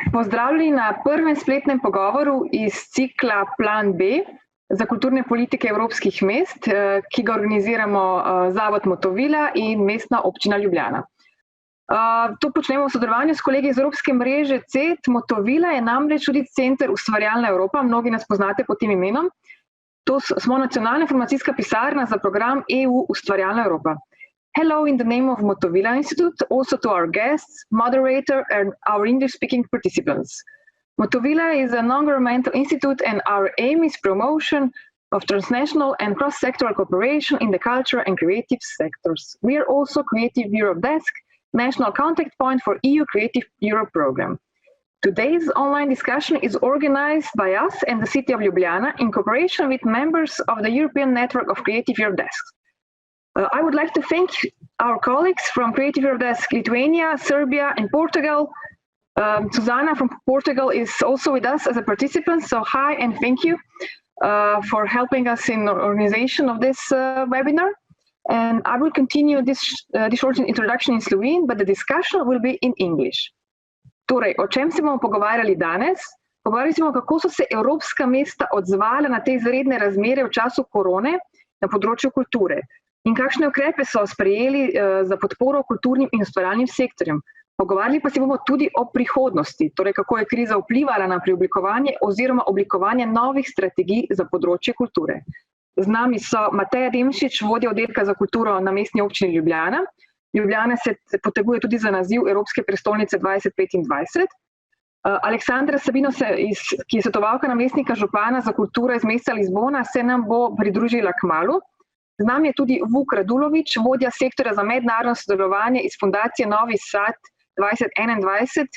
Pozdravljeni na prvem spletnem pogovoru iz cikla Plan B za kulturne politike evropskih mest, ki ga organiziramo Zavod Motovila in Mestna občina Ljubljana. To počnemo v sodelovanju s kolegi iz Evropske mreže CET. Motovila je namreč tudi center Ustvarjalna Evropa, mnogi nas poznate pod tem imenom. To smo nacionalna informacijska pisarna za program EU Ustvarjalna Evropa. Hello in the name of Motovila Institute, also to our guests, moderator and our English-speaking participants. Motovila is a non-governmental institute and our aim is promotion of transnational and cross-sectoral cooperation in the culture and creative sectors. We are also Creative Europe Desk, national contact point for EU Creative Europe program. Today's online discussion is organized by us and the city of Ljubljana in cooperation with members of the European Network of Creative Europe Desks. I would like to thank our colleagues from Creative Europe Desk Lithuania, Serbia, and Portugal. Susanna from Portugal is also with us as a participant, so hi and thank you for helping us in the organization of this webinar. And I will continue this short introduction in Slovene, but the discussion will be in English. Torej, o čem se bomo pogovarjali danes? Pogovarjali smo, kako so se evropska mesta odzvala na te izredne razmere v času korone na področju kulture in kakšne ukrepe so sprejeli za podporo kulturnim in ustvarjalnim sektorjem. Pogovarjali pa se bomo tudi o prihodnosti, torej kako je kriza vplivala na preoblikovanje oziroma oblikovanje novih strategij za področje kulture. Z nami so Mateja Demšič, vodja oddelka za kulturo na Mestni občini Ljubljana. Ljubljana se poteguje tudi za naziv Evropske prestolnice 2025. Alexandra Sabino, ki je svetovalka namestnika župana za kulturo iz mesta Lisbona, se nam bo pridružila kmalu. Z nami je tudi Vuk Radulović, vodja sektorja za mednarodno sodelovanje iz fundacije Novi Sad 2021,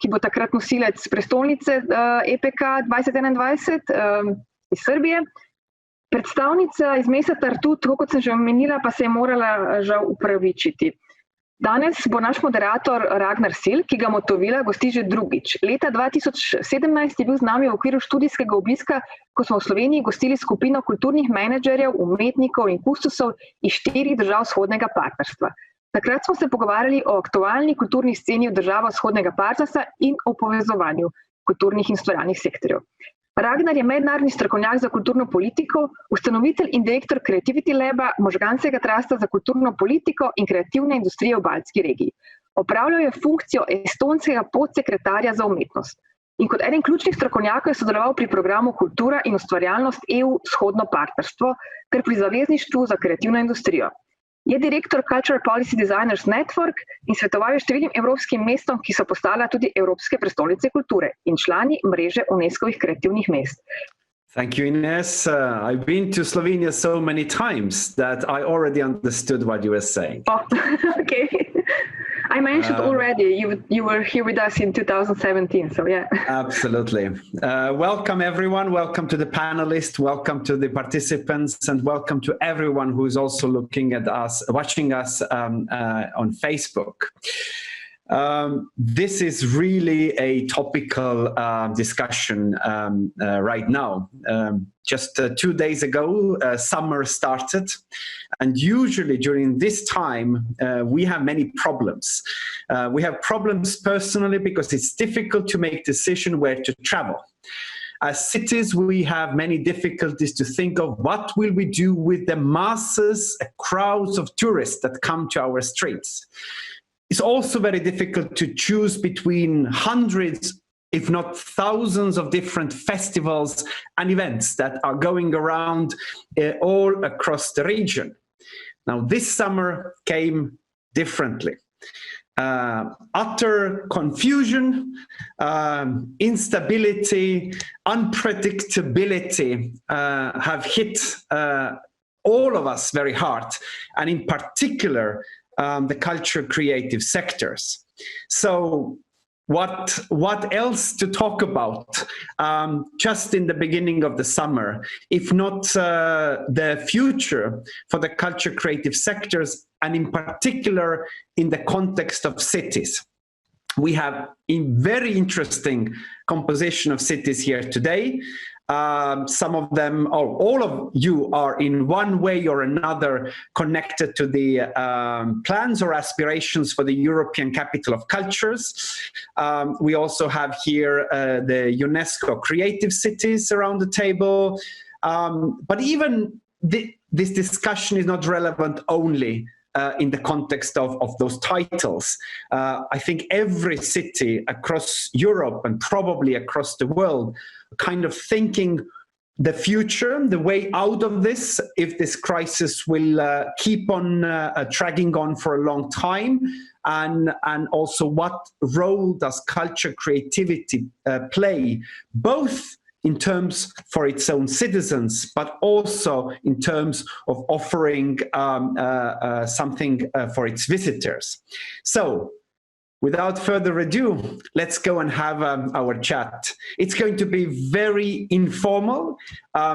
ki bo takrat nosilec prestolnice EPK 2021 iz Srbije. Predstavnica iz mesta Tartut, tako kot sem že omenila, pa se je morala žal upravičiti. Danes bo naš moderator Ragnar Siil, ki ga Motovila gosti že drugič. Leta 2017 je bil z nami v okviru študijskega obiska, ko smo v Sloveniji gostili skupino kulturnih menedžerjev, umetnikov in kustusov iz 4 držav vzhodnega partnerstva. Takrat smo se pogovarjali o aktualni kulturni sceni v državah vzhodnega partnerstva in o povezovanju kulturnih in ustvarjalnih sektorjev. Ragnar je mednarodni strokovnjak za kulturno politiko, ustanovitelj in direktor Creativity Laba, možganskega trasta za kulturno politiko in kreativne industrije v Baltski regiji. Opravljal je funkcijo estonskega podsekretarja za umetnost. In kot eden ključnih strokovnjakov je sodeloval pri programu Kultura in ustvarjalnost EU vzhodno partnerstvo ter pri zavezništvu za kreativno industrijo. Je direktor Cultural Policy Designers Network in svetoval je številnim evropskim mestom, ki so postala tudi Evropske prestolnice kulture in člani mreže UNESCO-vih kreativnih mest. Thank you, Ines. I've been to Slovenia so many times that I already understood what you were saying. Oh, okay. I mentioned already, you were here with us in 2017, so yeah. Absolutely. Welcome everyone, welcome to the panelists, welcome to the participants, and welcome to everyone who is also looking at us, watching us on Facebook. This is really a topical discussion right now. Just 2 days ago, summer started, and usually during this time, we have many problems. We have problems personally because it's difficult to make decision where to travel. As cities, we have many difficulties to think of what will we do with the masses, crowds of tourists that come to our streets. It's also very difficult to choose between hundreds, if not thousands of different festivals and events that are going around all across the region. Now, this summer came differently. Utter confusion, instability, unpredictability have hit all of us very hard, and in particular, the culture creative sectors. So what else to talk about just in the beginning of the summer, if not the future for the culture creative sectors, and in particular in the context of cities. We have a very interesting composition of cities here today. Some of them, or all of you, are in one way or another connected to the plans or aspirations for the European Capital of Cultures. We also have here the UNESCO Creative Cities around the table. But even this discussion is not relevant only in the context of those titles. I think every city across Europe and probably across the world kind of thinking the future, the way out of this, if this crisis will keep on dragging on for a long time, and also what role does culture, creativity play, both in terms for its own citizens, but also in terms of offering something for its visitors. So, without further ado, let's go and have our chat. It's going to be very informal,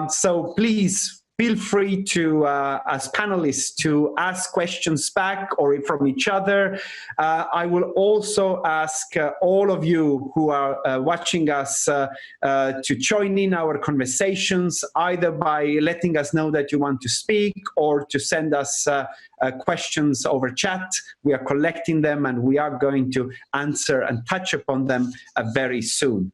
so please feel free to, as panelists, to ask questions back or from each other. I will also ask all of you who are watching us to join in our conversations, either by letting us know that you want to speak or to send us questions over chat. We are collecting them and we are going to answer and touch upon them very soon.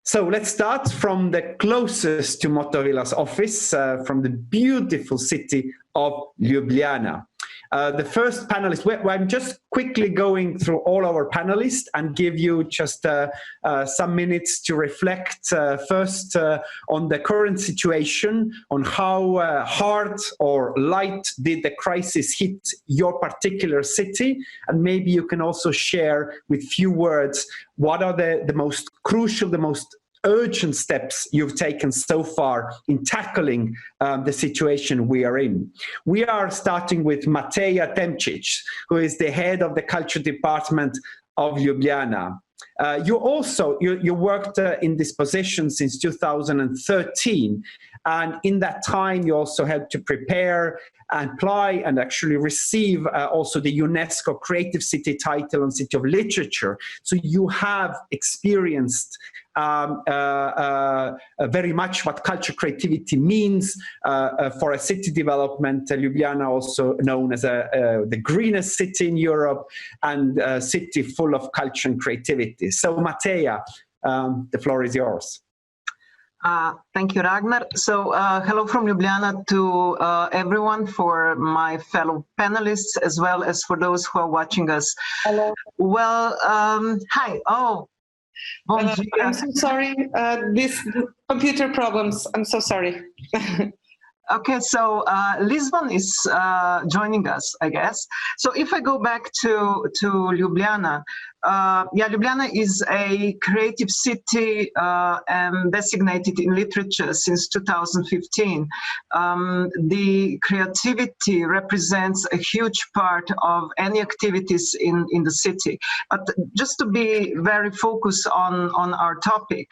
So let's start from the closest to Motovila's office, from the beautiful city of Ljubljana. The first panelist, I'm just quickly going through all our panelists and give you just some minutes to reflect first on the current situation, on how hard or light did the crisis hit your particular city, and maybe you can also share with few words what are the most crucial, the most urgent steps you've taken so far in tackling the situation we are in. We are starting with Mateja Demšič, who is the head of the culture department of Ljubljana. You worked in this position since 2013, and in that time you also had to prepare and apply and actually receive also the UNESCO Creative City title on City of Literature. So you have experienced very much what culture creativity means for a city development. Ljubljana, also known as the greenest city in Europe and a city full of culture and creativity. So Mateja, the floor is yours. Thank you, Ragnar. So hello from Ljubljana to everyone, for my fellow panelists, as well as for those who are watching us. Hello. Well, hi. Oh, I'm so sorry. These computer problems. I'm so sorry. Okay, so Lisbon is joining us, I guess. So if I go back to Ljubljana, Ljubljana is a creative city and designated in literature since 2015. The creativity represents a huge part of any activities in the city. But just to be very focused on our topic,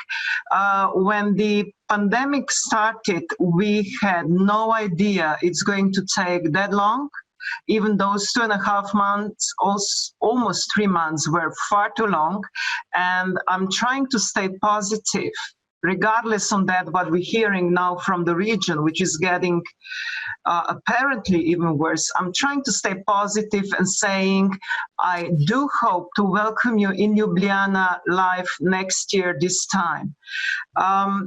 when the pandemic started, we had no idea it's going to take that long. Even those 2.5 months, almost 3 months, were far too long. And I'm trying to stay positive, regardless on that, what we're hearing now from the region, which is getting apparently even worse. I'm trying to stay positive and saying, I do hope to welcome you in Ljubljana live next year this time.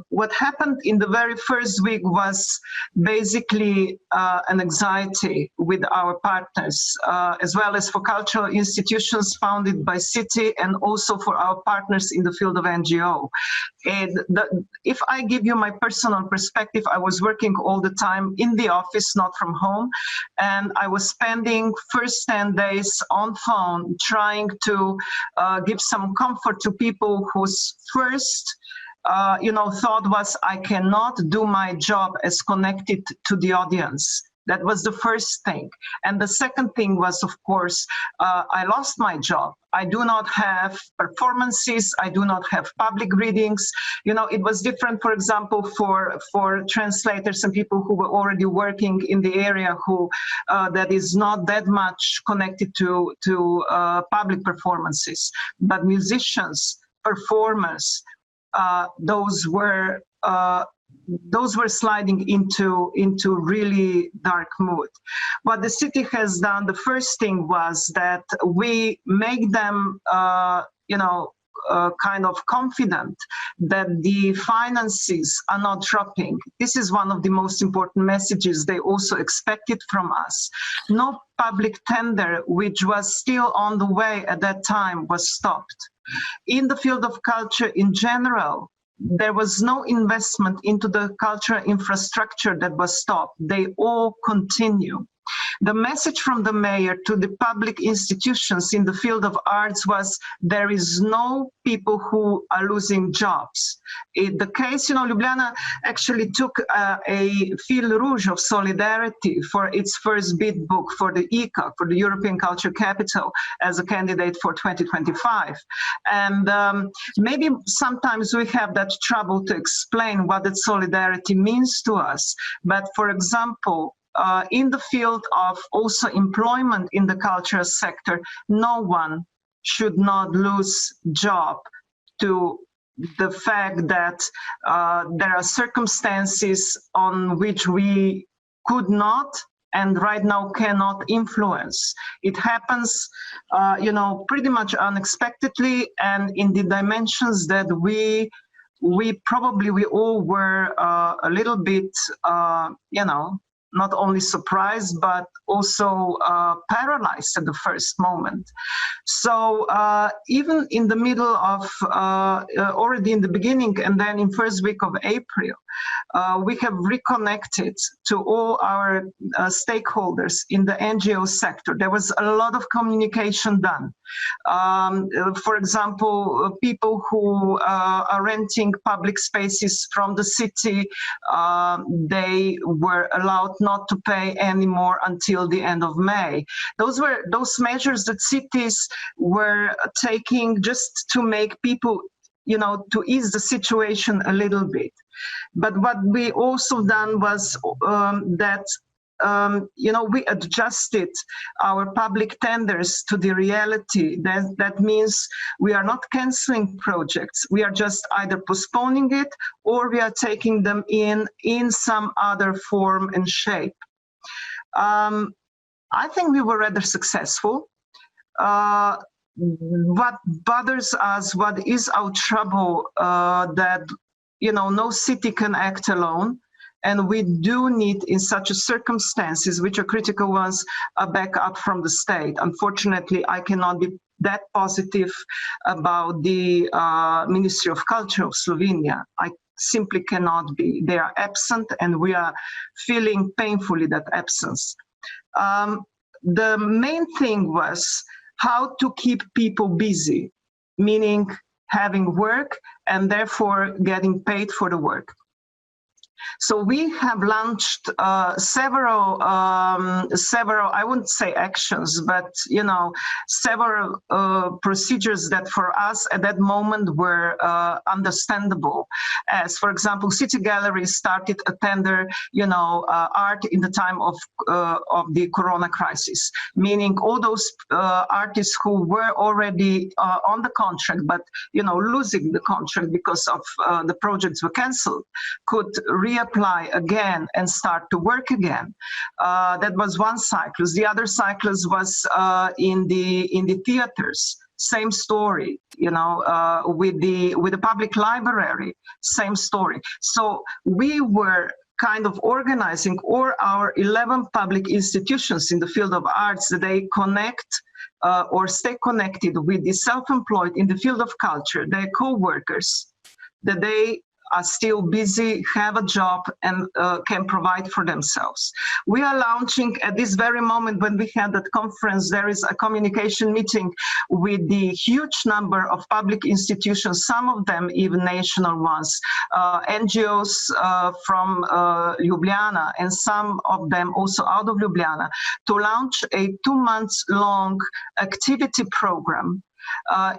What happened in the very first week was basically an anxiety with our partners, as well as for cultural institutions founded by city, and also for our partners in the field of NGO. And if I give you my personal perspective, I was working all the time in the office, not from home, and I was spending first 10 days on phone trying to give some comfort to people whose first thought was, I cannot do my job as connected to the audience. That was the first thing. And the second thing was, of course, I lost my job. I do not have performances. I do not have public readings. It was different, for example, for translators and people who were already working in the area who that is not that much connected to public performances. But musicians, performers, those were those were sliding into really dark mood. What the city has done, the first thing was that we make them, kind of confident that the finances are not dropping. This is one of the most important messages they also expected from us. No public tender, which was still on the way at that time, was stopped. In the field of culture in general, there was no investment into the cultural infrastructure that was stopped. They all continue. The message from the mayor to the public institutions in the field of arts was there is no people who are losing jobs. In the case, Ljubljana actually took a fil rouge of solidarity for its first bid book for the ECA, for the European Culture Capital, as a candidate for 2025. And maybe sometimes we have that trouble to explain what that solidarity means to us. But for example, in the field of also employment in the cultural sector, no one should not lose job to the fact that there are circumstances on which we could not and right now cannot influence. It happens, pretty much unexpectedly and in the dimensions that we all were a little bit, not only surprised, but also paralyzed at the first moment. So even in the middle of, already in the beginning and then in first week of April, we have reconnected to all our stakeholders in the NGO sector. There was a lot of communication done. For example, people who are renting public spaces from the city, they were allowed not to pay anymore until the end of May. Those were those measures that cities were taking just to make people, to ease the situation a little bit. But what we also done was we adjusted our public tenders to the reality. That means we are not canceling projects. We are just either postponing it or we are taking them in some other form and shape. I think we were rather successful. What bothers us, what is our trouble, that no city can act alone. And we do need, in such circumstances, which are critical ones, a backup from the state. Unfortunately, I cannot be that positive about the Ministry of Culture of Slovenia. I simply cannot be. They are absent, and we are feeling painfully that absence. The main thing was how to keep people busy, meaning having work and therefore getting paid for the work. So we have launched several, I wouldn't say actions, but, several procedures that for us at that moment were understandable. As, for example, City Gallery started a tender, art in the time of the Corona crisis, meaning all those artists who were already on the contract, but, losing the contract because of the projects were cancelled, could reapply again and start to work again. That was one cyclus. The other cyclus was in the theaters. Same story, with the public library, same story. So we were kind of organizing all our 11 public institutions in the field of arts that they connect or stay connected with the self-employed in the field of culture, their co-workers, that they are still busy, have a job, and can provide for themselves. We are launching at this very moment when we had that conference, there is a communication meeting with the huge number of public institutions, some of them even national ones, NGOs from Ljubljana, and some of them also out of Ljubljana, to launch a 2-month-long activity program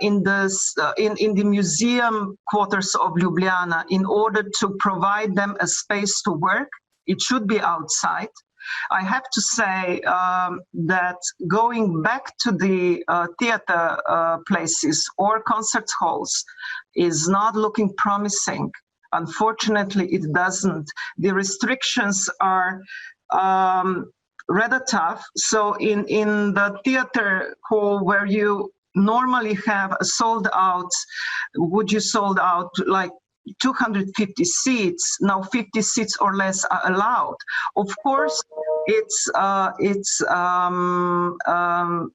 in the museum quarters of Ljubljana in order to provide them a space to work. It should be outside. I have to say that going back to the theater places or concert halls is not looking promising. Unfortunately, it doesn't. The restrictions are rather tough. So in the theater hall where you normally have a sold out like 250 seats, now 50 seats or less are allowed. Of course, it's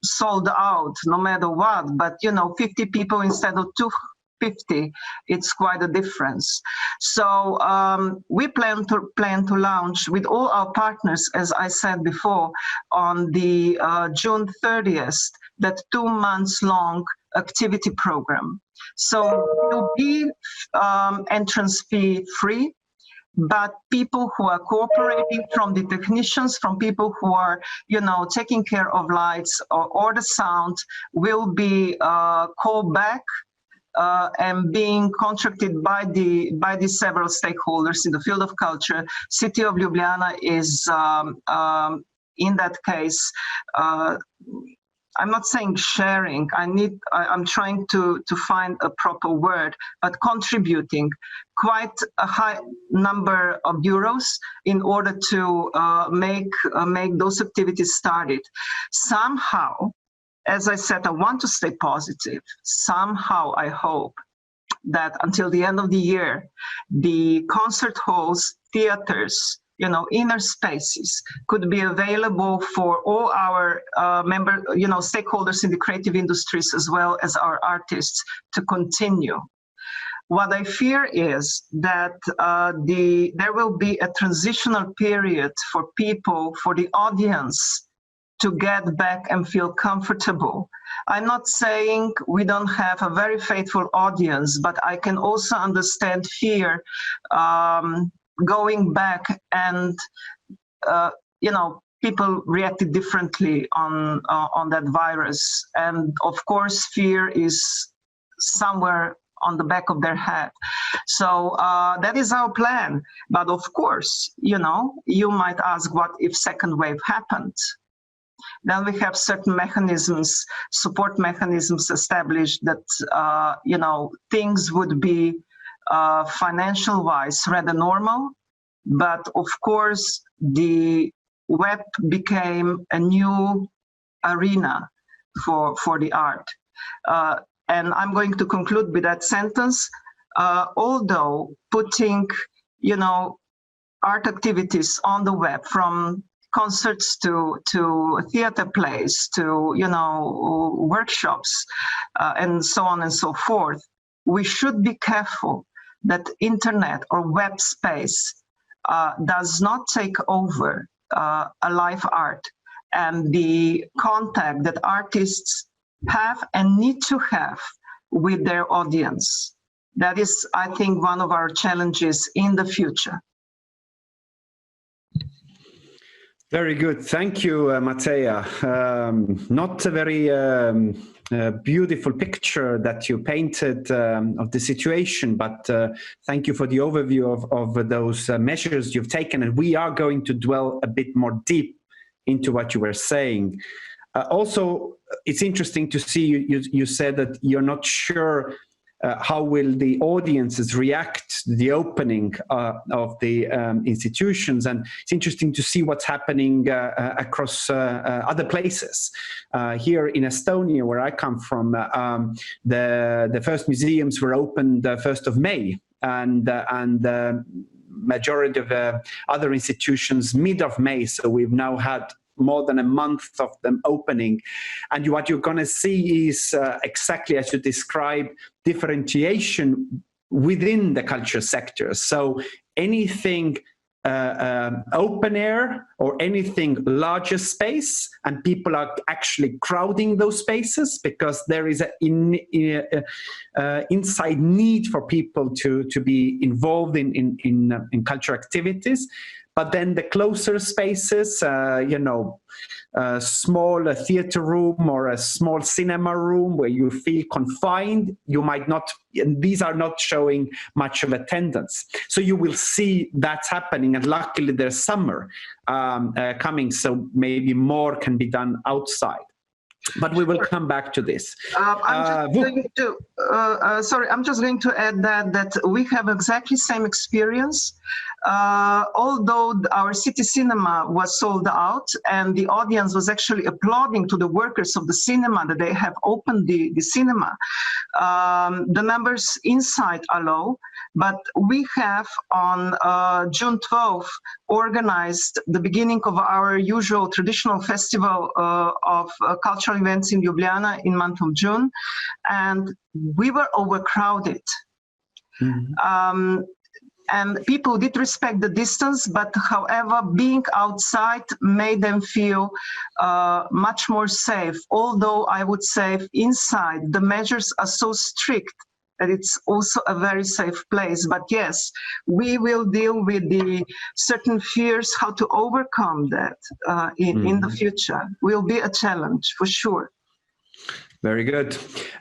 sold out no matter what, but 50 people instead of 250, it's quite a difference. So we plan to launch with all our partners, as I said before, on the June 30th, that 2 months long activity program. So it will be entrance fee free, but people who are cooperating, from the technicians, from people who are, taking care of lights or the sound, will be called back and being contracted by the several stakeholders in the field of culture. City of Ljubljana is in that case. I'm not saying sharing. I'm trying to find a proper word, but contributing quite a high number of euros in order to make those activities started. Somehow, as I said, I want to stay positive. Somehow, I hope that until the end of the year, the concert halls, theaters, inner spaces could be available for all our stakeholders in the creative industries, as well as our artists, to continue. What I fear is that there will be a transitional period for people, for the audience, to get back and feel comfortable. I'm not saying we don't have a very faithful audience, but I can also understand fear going back, and people reacted differently on that virus, and of course fear is somewhere on the back of their head. So that is our plan. But of course, you might ask, what if second wave happened? Then we have certain mechanisms, support mechanisms established that things would be financial-wise rather normal, but of course the web became a new arena for the art. And I'm going to conclude with that sentence. Although putting, art activities on the web, from concerts to theater plays to workshops and so on and so forth, we should be careful that internet or web space does not take over a live art, and the contact that artists have and need to have with their audience. That is, I think, one of our challenges in the future. Very good. Thank you, Mateja. Not a very beautiful picture that you painted of the situation, but thank you for the overview of those measures you've taken. And we are going to dwell a bit more deep into what you were saying. Also, it's interesting to see you said that you're not sure how will the audiences react to the opening of the institutions, and it's interesting to see what's happening across other places. Here in Estonia, where I come from, the first museums were opened 1st of May, and the majority of other institutions mid of May. So we've now had more than a month of them opening, and what you're going to see is exactly as you describe, differentiation within the culture sector. So anything open air or anything larger space, and people are actually crowding those spaces because there is an inside need for people to be involved in culture activities. But then the closer spaces, a small theater room or a small cinema room where you feel confined, you might not, these are not showing much of attendance. So you will see that's happening, and luckily there's summer coming, so maybe more can be done outside. But we will come back to this. I'm just going to add that we have exactly same experience. Although our city cinema was sold out and the audience was actually applauding to the workers of the cinema that they have opened the cinema, the numbers inside are low. But we have on June 12th organized the beginning of our usual traditional festival of cultural events in Ljubljana in month of June, and we were overcrowded. Mm-hmm. And people did respect the distance, but however, being outside made them feel much more safe. Although I would say inside, the measures are so strict that it's also a very safe place. But yes, we will deal with the certain fears, how to overcome that in the future. Will be a challenge for sure. Very good.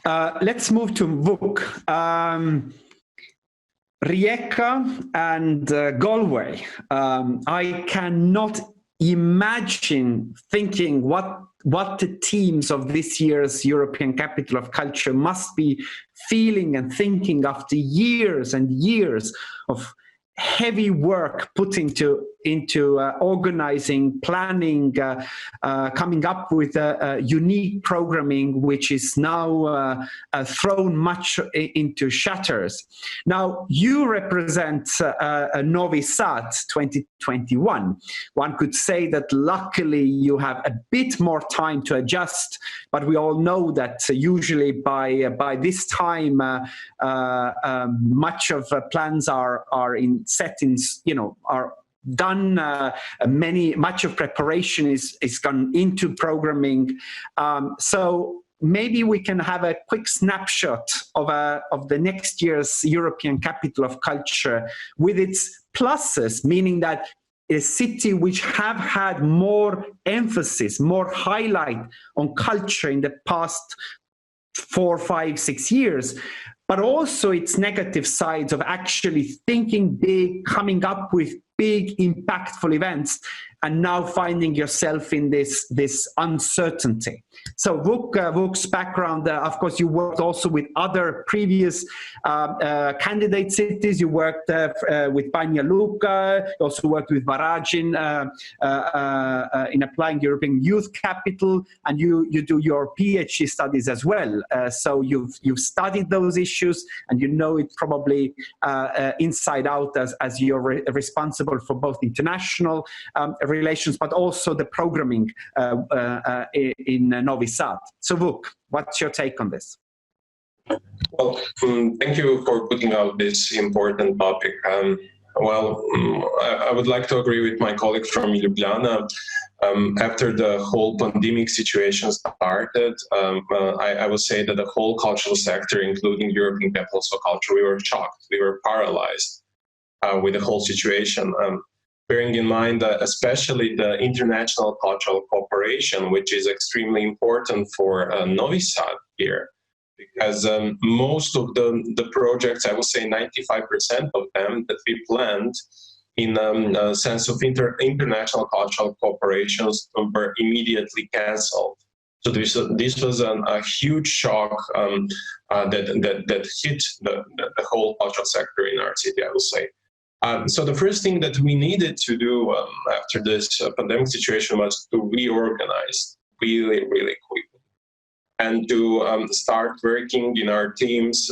Let's move to Vuk. Rijeka and Galway. I cannot imagine thinking what the teams of this year's European Capital of Culture must be feeling and thinking after years and years of heavy work put into organizing, planning, coming up with unique programming, which is now thrown much into shatters. Now, you represent Novi Sad 2021. One could say that luckily you have a bit more time to adjust, but we all know that much by this time much of plans are done. Much of preparation is gone into programming. So maybe we can have a quick snapshot of the next year's European Capital of Culture with its pluses, meaning that a city which have had more emphasis, more highlight on culture in the past 4, 5, 6 years, but also its negative sides of actually thinking big, coming up with big, impactful events, and now finding yourself in this uncertainty. So Vuk's background, of course, you worked also with other previous candidate cities. You worked with Banja Luka, you also worked with Varagin in applying European Youth Capital, and you do your PhD studies as well. So you've studied those issues, and you know it probably inside out as you're responsible for both international relations, but also the programming in Novi Sad. So Vuk, what's your take on this? Well, thank you for putting out this important topic. I would like to agree with my colleague from Ljubljana. After the whole pandemic situation started, I would say that the whole cultural sector, including European Capitals of Culture, we were shocked, we were paralyzed with the whole situation. Bearing in mind that especially the international cultural cooperation, which is extremely important for Novi Sad here, because most of the projects, I would say 95% of them that we planned in a sense of international cultural cooperations were immediately cancelled. So this was a huge shock that hit the whole cultural sector in our city, I would say. So the first thing that we needed to do after this pandemic situation was to reorganize really, really quickly and to start working in our teams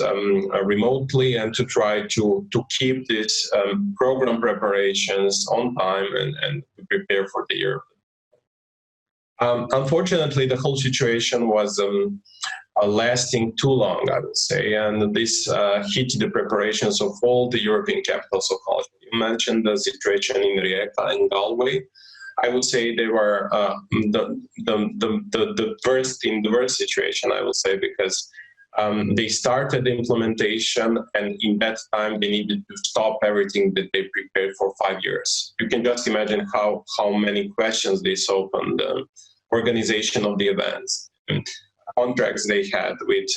remotely and to try to keep this program preparations on time and to prepare for the year. Unfortunately, the whole situation was lasting too long, I would say, and this hit the preparations of all the European Capitals of Culture. You mentioned the situation in Rijeka and Galway. I would say they were the worst situation, I would say, because they started the implementation, and in that time they needed to stop everything that they prepared for 5 years. You can just imagine how many questions this opened the organization of the events. Contracts they had with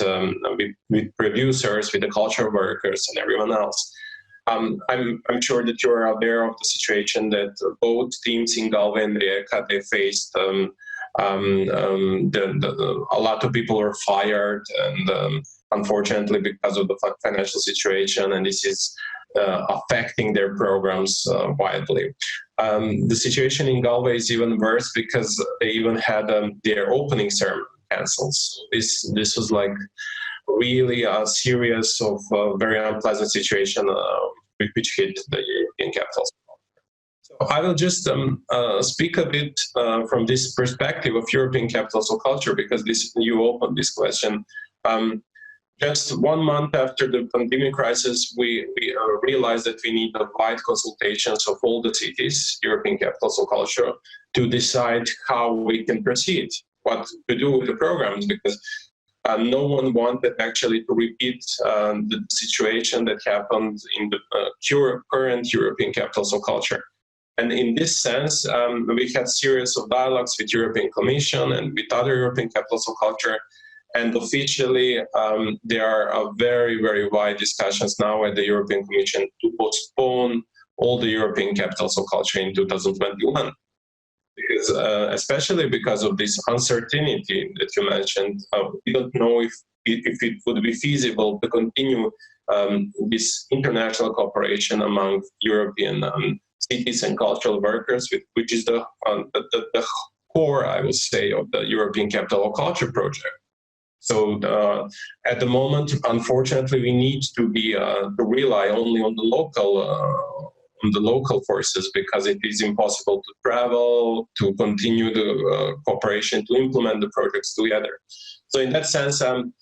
producers, with the cultural workers, and everyone else. I'm sure that you're aware of the situation that both teams in Galway and Rijeka, they faced A lot of people were fired, and unfortunately, because of the financial situation, and this is affecting their programs widely. The situation in Galway is even worse because they even had their opening ceremony cancelled. So this was like really a series of very unpleasant situation which hit the European capitals. So I will just speak a bit from this perspective of European capitals of culture, because you opened this question. Just 1 month after the pandemic crisis, we realized that we need a wide consultations of all the cities, European capitals of culture, to decide how we can proceed, what to do with the programs, because no one wanted actually to repeat the situation that happened in the current European capitals of culture. And in this sense, we had series of dialogues with European Commission and with other European capitals of culture. And officially, there are very, very wide discussions now at the European Commission to postpone all the European capitals of culture in 2021. Because, especially because of this uncertainty that you mentioned, we don't know if it would be feasible to continue this international cooperation among European cities and cultural workers, which is the core, I would say, of the European Capital of Culture project. So at the moment, unfortunately, we need to rely only on the local forces, because it is impossible to travel, to continue the cooperation, to implement the projects together. So in that sense, and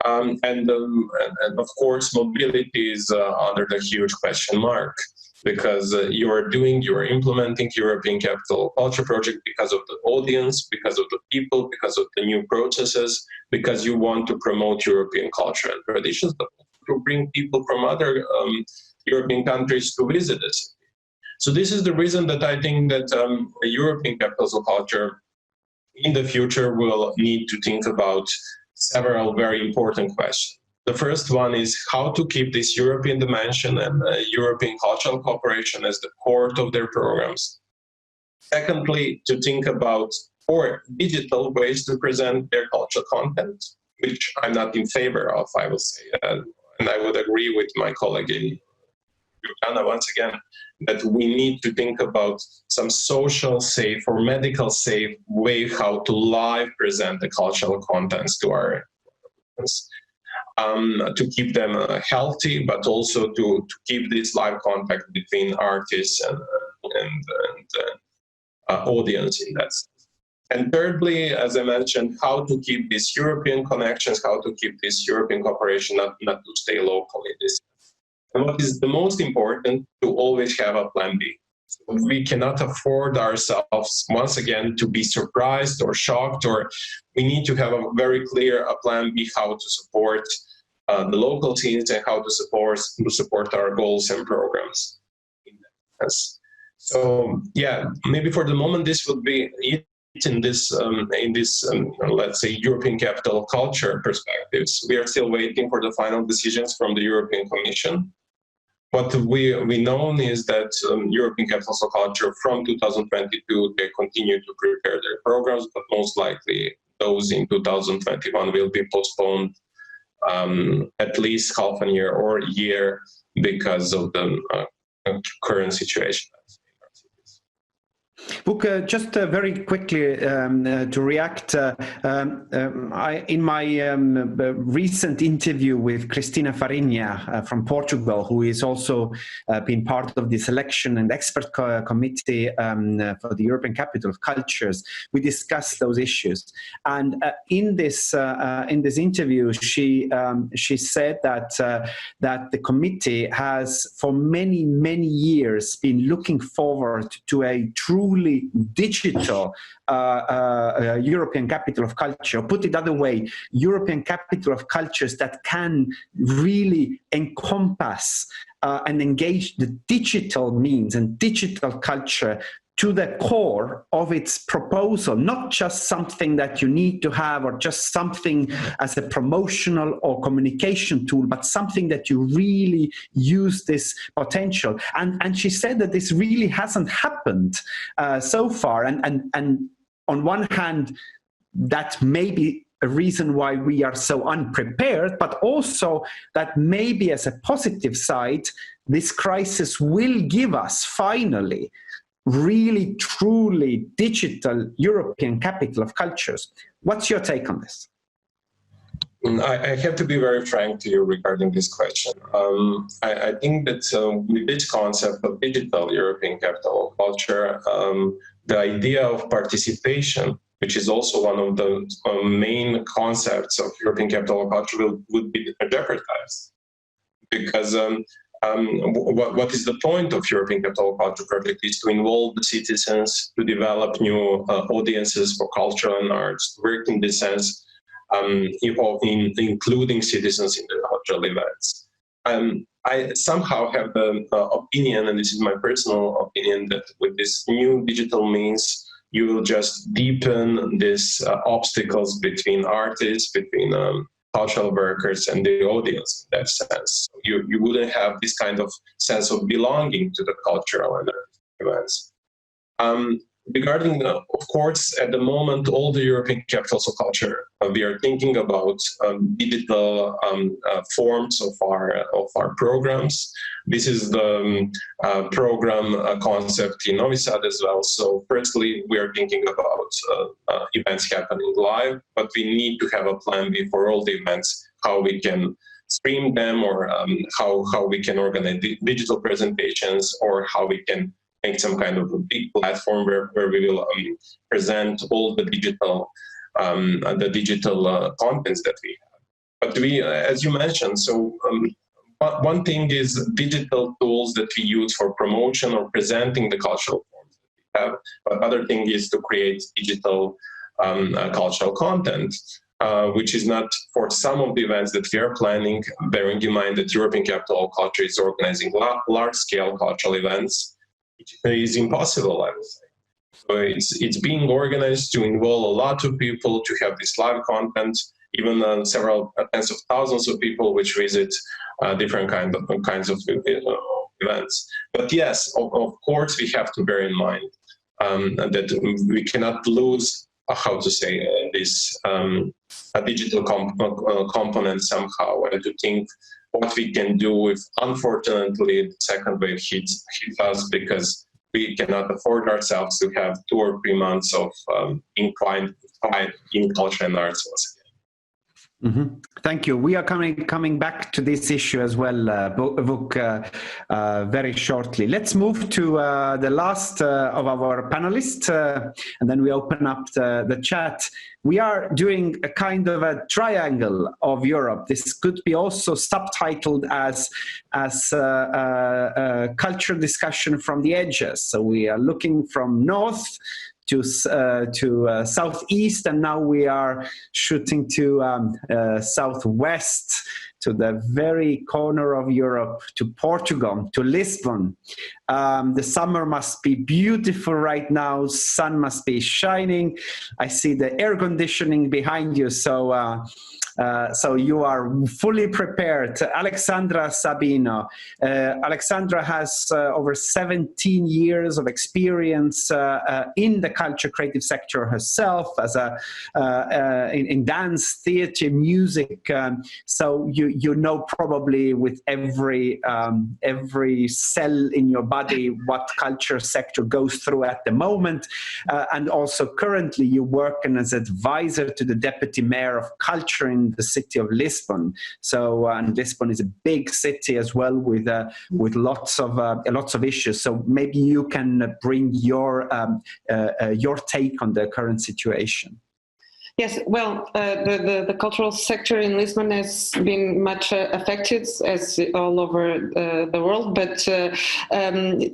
of course, mobility is under the huge question mark, because you are implementing European Capital Culture project because of the audience, because of the people, because of the new processes, because you want to promote European culture and traditions, but to bring people from other European countries to visit the city. So this is the reason that I think that European capitals of culture in the future will need to think about several very important questions. The first one is how to keep this European dimension and European cultural cooperation as the core of their programs. Secondly, to think about digital ways to present their cultural content, which I'm not in favor of, I will say. And I would agree with my colleague in Ljubljana once again, that we need to think about some social safe or medical safe way how to live present the cultural contents to our audience. To keep them healthy, but also to keep this live contact between artists and audience in that sense. And thirdly, as I mentioned, how to keep these European connections, how to keep this European cooperation, not to stay local in this. And what is the most important, to always have a plan B. We cannot afford ourselves, once again, to be surprised or shocked, or we need to have a very clear plan B how to support the local teams and how to support our goals and programs. Yes. So yeah, maybe for the moment this would be it in this let's say European capital culture perspectives. We are still waiting for the final decisions from the European Commission. What we know is that European capitals of culture from 2022 they continue to prepare their programs, but most likely those in 2021 will be postponed at least half a year or a year because of the current situation. Vuk, just very quickly to react, in my recent interview with Cristina Farinha from Portugal, who is also been part of the selection and expert committee for the European Capital of Cultures, we discussed those issues. And in this interview, she said that the committee has for many years been looking forward to a truly digital European Capital of Culture. Put it other way, European Capital of Cultures that can really encompass and engage the digital means and digital culture to the core of its proposal, not just something that you need to have or just something as a promotional or communication tool, but something that you really use this potential. And she said that this really hasn't happened so far. And on one hand, that may be a reason why we are so unprepared, but also that maybe as a positive side, this crisis will give us finally really, truly digital European capital of cultures. What's your take on this? I have to be very frank to you regarding this question. I think that with this concept of digital European capital of culture, the idea of participation, which is also one of the main concepts of European capital of culture, would be jeopardized. Because what is the point of European capital of culture project is to involve the citizens, to develop new audiences for culture and arts, to work in this sense, including citizens in the cultural events. I somehow have the opinion, and this is my personal opinion, that with this new digital means, you will just deepen these obstacles between artists, between cultural workers and the audience in that sense. You wouldn't have this kind of sense of belonging to the cultural and events. Regarding, of course, at the moment, all the European capitals of culture, we are thinking about digital forms of our programs. This is the program concept in Novi Sad as well. So firstly, we are thinking about events happening live, but we need to have a plan B for all the events, how we can stream them, or how we can organize digital presentations, or how we can make some kind of a big platform where we will present all the digital contents that we have. But we, as you mentioned, so one thing is digital tools that we use for promotion or presenting the cultural forms that we have. But other thing is to create digital cultural content, which is not for some of the events that we are planning, bearing in mind that European Capital of Culture is organizing large-scale cultural events. It is impossible, I would say. So it's being organized to involve a lot of people, to have this live content, even several tens of thousands of people which visit different kinds of events. But yes, of course, we have to bear in mind that we cannot lose, this digital component somehow, and to think what we can do if, unfortunately, the second wave hits us, because we cannot afford ourselves to have 2 or 3 months of incline in culture and arts once again. Mm-hmm. Thank you. We are coming back to this issue as well, Vuk, very shortly. Let's move to the last of our panelists, and then we open up the chat. We are doing a kind of a triangle of Europe. This could be also subtitled as a culture discussion from the edges. So we are looking from north to southeast, and now we are shooting to southwest, to the very corner of Europe, to Portugal, to Lisbon. The summer must be beautiful right now. Sun must be shining. I see the air conditioning behind you, so you are fully prepared. Alexandra, Sabino. Alexandra has over 17 years of experience in the culture creative sector herself, as in dance, theater, music. So you know probably with every cell in your body what culture sector goes through at the moment, and also currently you work as advisor to the deputy mayor of culture in the city of Lisbon. So, and Lisbon is a big city as well, with lots of issues. So maybe you can bring your take on the current situation. Yes, well, the cultural sector in Lisbon has been much affected, as all over the world. But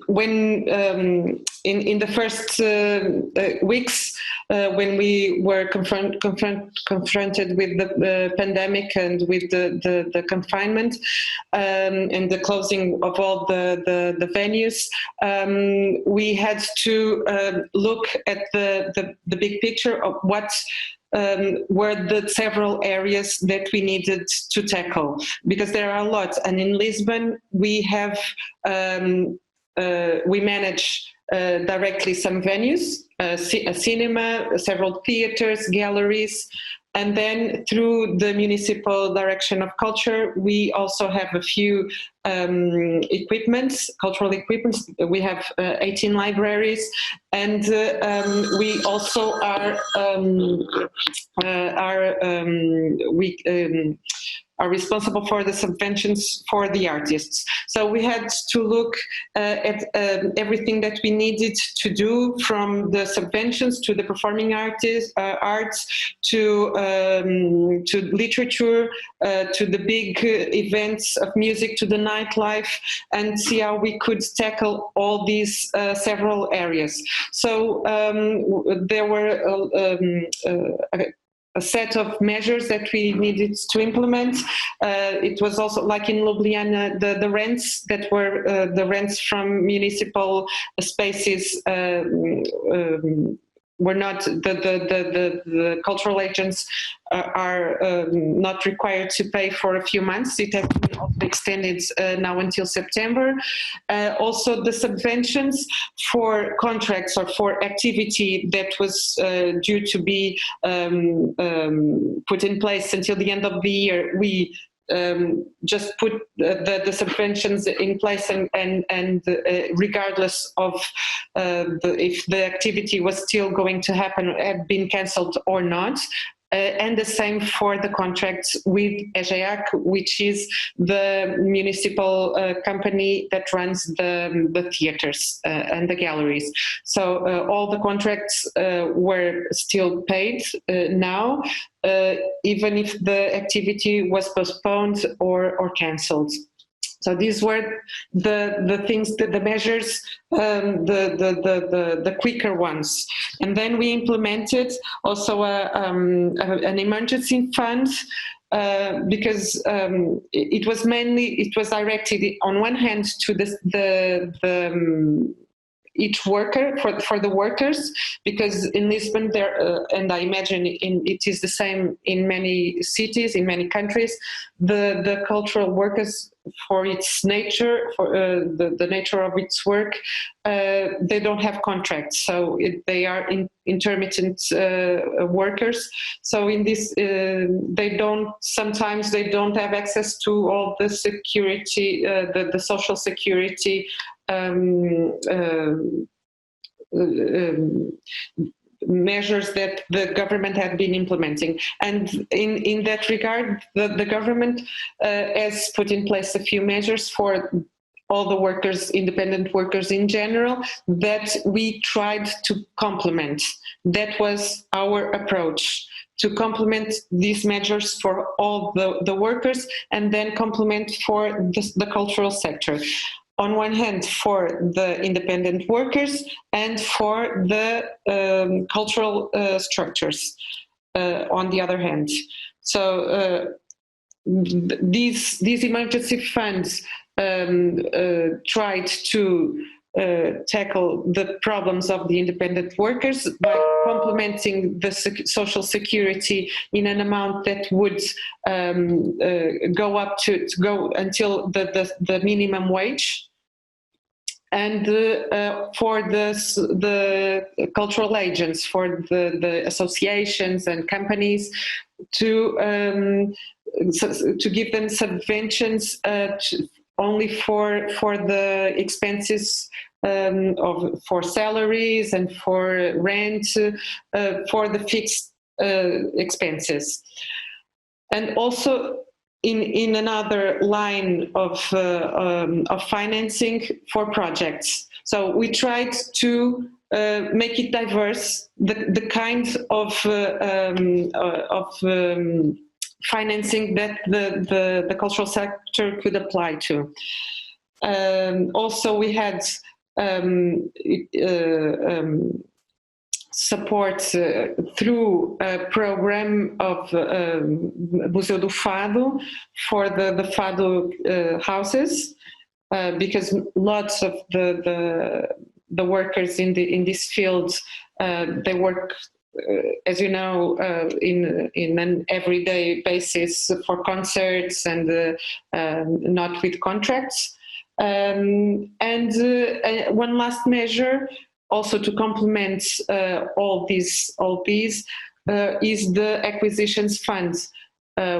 when in the first weeks, when we were confronted with the pandemic and with the confinement and the closing of all the venues, we had to look at the big picture of what were the several areas that we needed to tackle, because there are a lot. And in Lisbon, we have we manage directly some venues, a cinema, several theaters, galleries. And then through the Municipal Direction of Culture, we also have a few cultural equipments. We have 18 libraries, and we also are responsible for the subventions for the artists. So we had to look at everything that we needed to do, from the subventions to the performing arts to literature, to the big events of music, to the nightlife, and see how we could tackle all these several areas. So there were a set of measures that we needed to implement. It was also, like in Ljubljana, the rents that were the rents from municipal spaces were not, the cultural agents are not required to pay for a few months. It has been also extended now until September. Also the subventions for contracts or for activity that was due to be put in place until the end of the year, we just put the subventions in place, and regardless of if the activity was still going to happen, had been cancelled or not. And the same for the contracts with EGEAC, which is the municipal company that runs the theaters and the galleries. So all the contracts were still paid now, even if the activity was postponed or cancelled. So these were the things, the measures, the quicker ones. And then we implemented also an emergency fund, because it was directed on one hand to each worker, for the workers, because in Lisbon there, and I imagine it is the same in many cities, in many countries, the cultural workers, for its nature, for the nature of its work, they don't have contracts, so they are intermittent workers. So in this, sometimes they don't have access to all the security, the social security measures that the government had been implementing. And in that regard, the government has put in place a few measures for all the workers, independent workers in general, that we tried to complement. That was our approach, to complement these measures for all the workers, and then complement for the cultural sector. On one hand, for the independent workers, and for the cultural structures on the other hand. So these emergency funds tried to tackle the problems of the independent workers by complementing the social security in an amount that would go up to go until the minimum wage. And for the cultural agents, for the associations and companies, to give them subventions only for the expenses for salaries and for rent, for the fixed expenses. And also in another line of financing for projects. So we tried to make it diverse, the kind of financing that the cultural sector could apply to. Also, we had support through a program of Museu do Fado for the Fado houses, because lots of the workers in this field, they work, as you know, in an everyday basis for concerts and not with contracts. And one last measure, also to complement all these, is the acquisitions fund,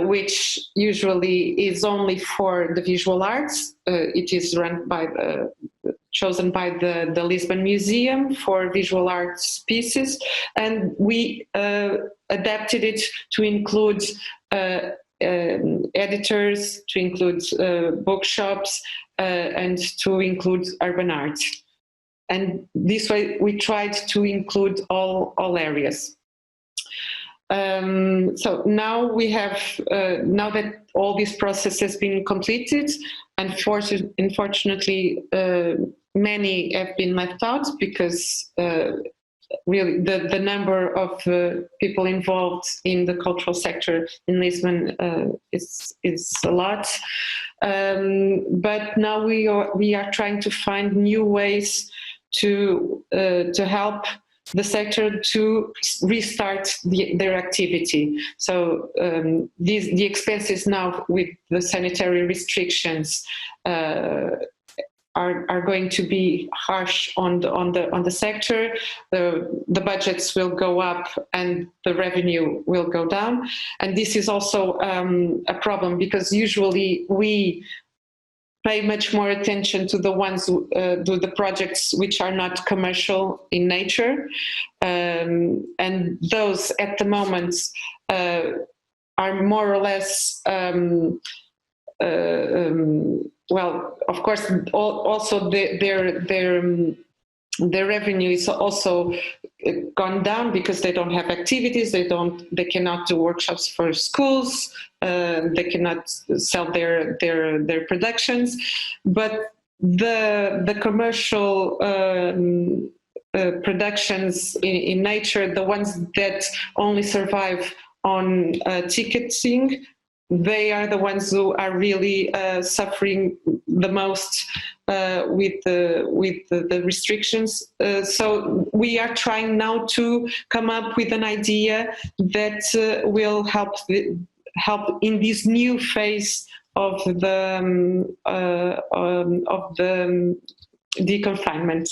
which usually is only for the visual arts. It is run by chosen by the Lisbon Museum for visual arts pieces, and we adapted it to include editors, to include bookshops, and to include urban art. And this way we tried to include all areas. So now we have, now that all this process has been completed, unfortunately, many have been left out because really the number of people involved in the cultural sector in Lisbon is a lot. But now we are trying to find new ways to help the sector to restart their activity. So the expenses now with the sanitary restrictions are going to be harsh on the sector. The budgets will go up and the revenue will go down, and this is also a problem because usually we pay much more attention to the ones who do the projects which are not commercial in nature, and those at the moment are more or less well, of course, also their revenue is also gone down because they don't have activities. They cannot do workshops for schools. They cannot sell their productions. But the commercial productions in nature, the ones that only survive on ticketing, they are the ones who are really suffering the most with the restrictions. So we are trying now to come up with an idea that will help in this new phase of the deconfinement.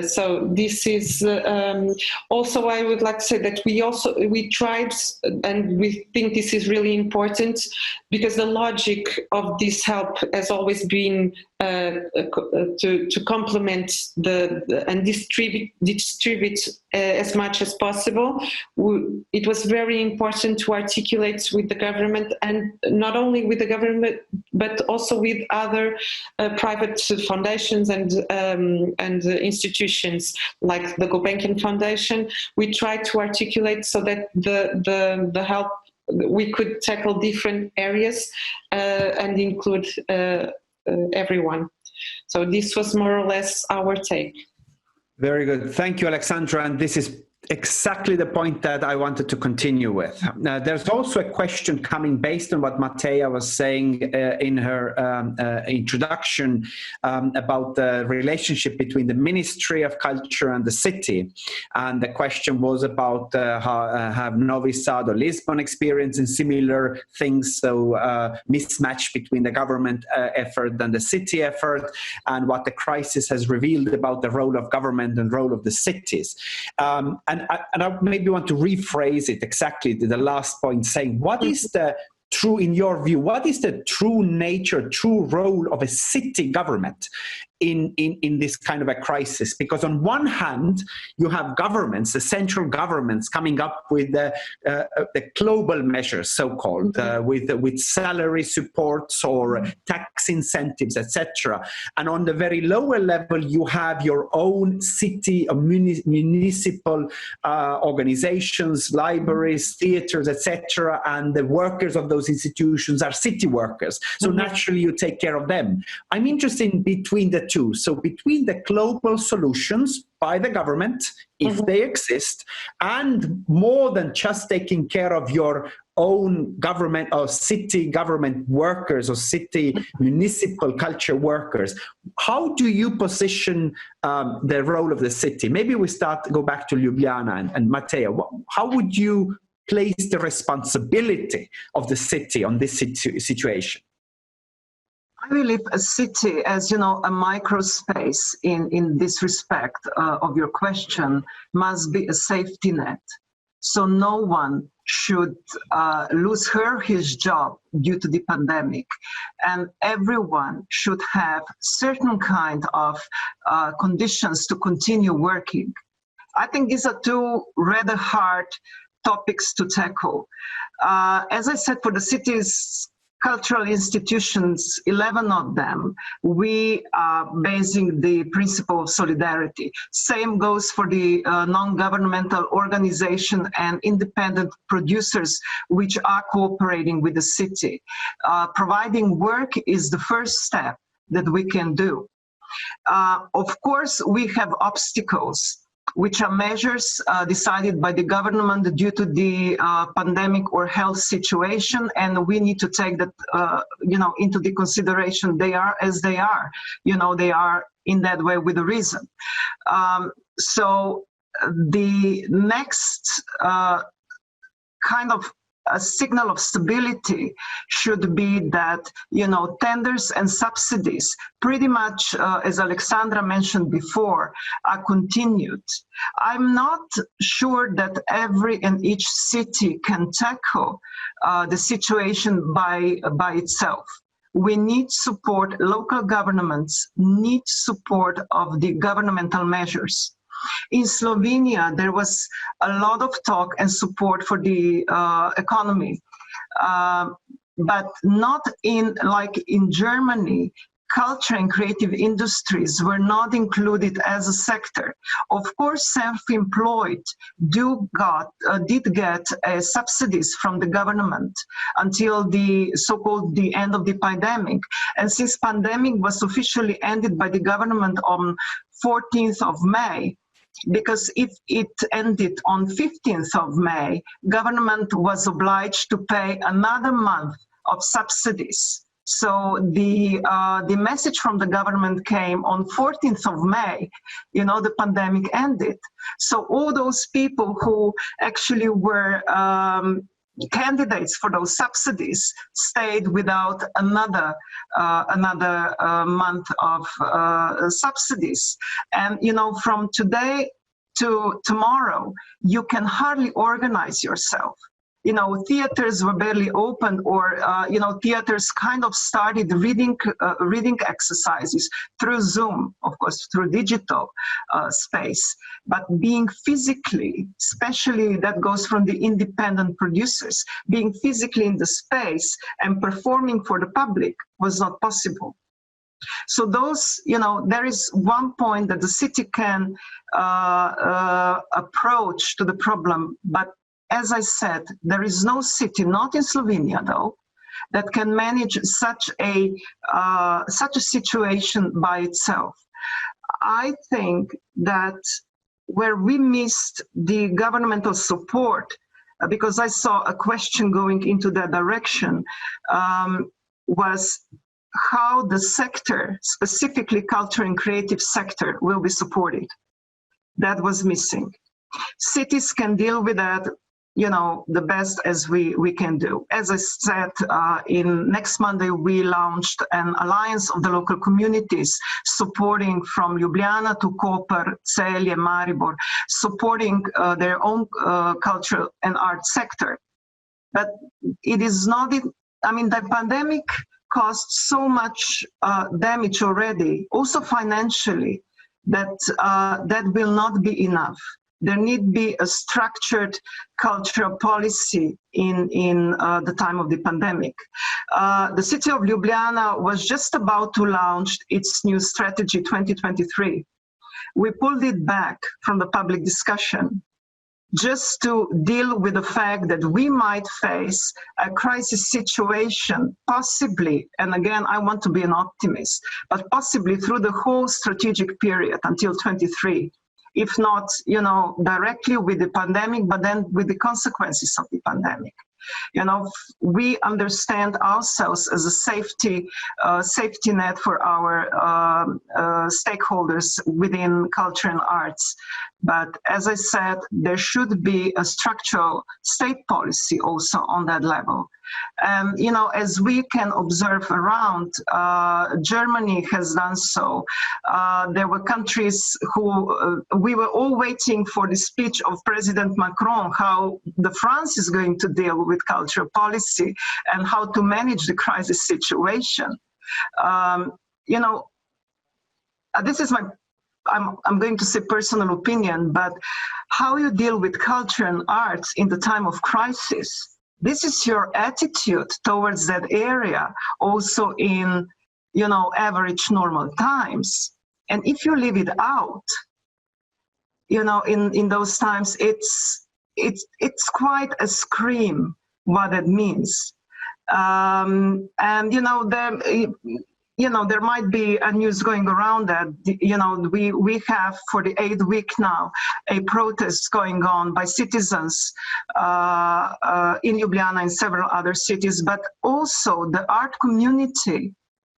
So this is also, I would like to say that we tried, and we think this is really important because the logic of this help has always been to complement and distribute as much as possible. It was very important to articulate with the government, and not only with the government, but also with other private foundations and institutions like the Gulbenkian Foundation. We tried to articulate so that the help, we could tackle different areas and include everyone. So this was more or less our take. Very good. Thank you, Alexandra. And this is exactly the point that I wanted to continue with. There's also a question coming based on what Mateja was saying in her introduction about the relationship between the Ministry of Culture and the city. And the question was about have Novi Sad or Lisbon experienced in similar things, so mismatch between the government effort and the city effort, and what the crisis has revealed about the role of government and role of the cities. And I maybe want to rephrase it exactly to the last point, saying what is the true, in your view, what is the true nature, true role of a city government in this kind of a crisis? Because on one hand, you have governments, the central governments, coming up with the global measures, so-called, with salary supports or tax incentives, etc. And on the very lower level, you have your own city or municipal organizations, libraries, theaters, etc. And the workers of those institutions are city workers. So naturally, you take care of them. I'm interested in between the two. So between the global solutions by the government, if they exist, and more than just taking care of your own government or city government workers or city municipal culture workers, how do you position the role of the city? Maybe we go back to Ljubljana and Mateja. How would you place the responsibility of the city on this situation? I believe a city, as you know, a microspace in this respect of your question, must be a safety net. So no one should lose his job due to the pandemic, and everyone should have certain kind of conditions to continue working. I think these are two rather hard topics to tackle. As I said, for the city's cultural institutions, 11 of them, we are basing the principle of solidarity. Same goes for the non-governmental organization and independent producers which are cooperating with the city. Providing work is the first step that we can do. Of course, we have obstacles, which are measures decided by the government due to the pandemic or health situation, and we need to take that, into the consideration. They are as they are, they are in that way with a reason. So the next kind of a signal of stability should be that, tenders and subsidies, pretty much, as Alexandra mentioned before, are continued. I'm not sure that every and each city can tackle the situation by itself. We need support, local governments need support of the governmental measures. In Slovenia, there was a lot of talk and support for the economy, but not like in Germany. Culture and creative industries were not included as a sector. Of course, self-employed did get subsidies from the government until the so-called the end of the pandemic. And since pandemic was officially ended by the government on 14th of May, because if it ended on 15th of May, government was obliged to pay another month of subsidies. So the message from the government came on 14th of May, the pandemic ended. So all those people who actually were candidates for those subsidies stayed without another month of subsidies. And from today to tomorrow, you can hardly organize yourself. Theaters were barely open, or theaters kind of started reading exercises through Zoom, of course, through digital space. But being physically, especially that goes from the independent producers, being physically in the space and performing for the public was not possible. So those, there is one point that the city can approach to the problem, but as I said, there is no city, not in Slovenia though, that can manage such a situation by itself. I think that where we missed the governmental support, because I saw a question going into that direction, was how the sector, specifically culture and creative sector, will be supported. That was missing. Cities can deal with that, the best as we can do. As I said, in next Monday, we launched an alliance of the local communities, supporting from Ljubljana to Koper, Celje, Maribor, supporting their own cultural and art sector. But it is not, the pandemic caused so much damage already, also financially, that that will not be enough. There need be a structured cultural policy in the time of the pandemic. The city of Ljubljana was just about to launch its new strategy 2023. We pulled it back from the public discussion just to deal with the fact that we might face a crisis situation, possibly, and again, I want to be an optimist, but possibly through the whole strategic period until 23. If not, directly with the pandemic, but then with the consequences of the pandemic. You know, we understand ourselves as a safety net for our stakeholders within culture and arts. But as I said, there should be a structural state policy also on that level. And, you know, as we can observe around, Germany has done so. There were countries who, we were all waiting for the speech of President Macron, how France is going to deal with cultural policy and how to manage the crisis situation. You know, this is my, I'm going to say personal opinion, but how you deal with culture and arts in the time of crisis, this is your attitude towards that area also in, you know, average normal times. And if you leave it out, you know, in those times, it's quite a scream what it means. And, you know, there might be a news going around that, you know, we have for the 8th week now a protest going on by citizens in Ljubljana and several other cities, but also the art community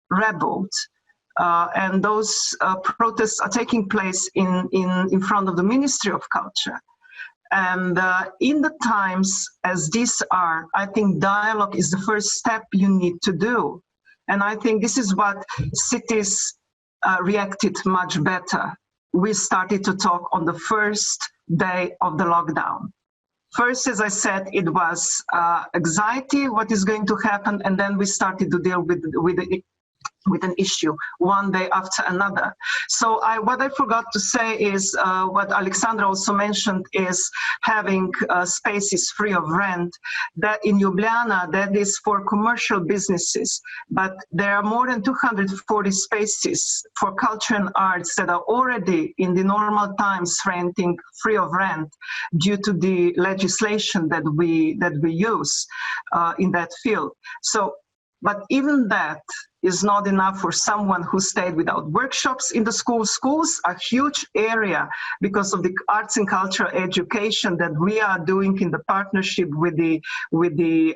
rebelled. And those protests are taking place in front of the Ministry of Culture. And in the times as these are, I think dialogue is the first step you need to do. And I think this is what cities reacted much better. We started to talk on the first day of the lockdown. First, as I said, it was anxiety, what is going to happen, and then we started to deal with an issue one day after another. So what I forgot to say is what Alexandra also mentioned is having spaces free of rent. That in Ljubljana, that is for commercial businesses, but there are more than 240 spaces for culture and arts that are already in the normal times renting free of rent due to the legislation that we use in that field. So, but even that is not enough for someone who stayed without workshops in the schools. Schools are a huge area because of the arts and cultural education that we are doing in the partnership with the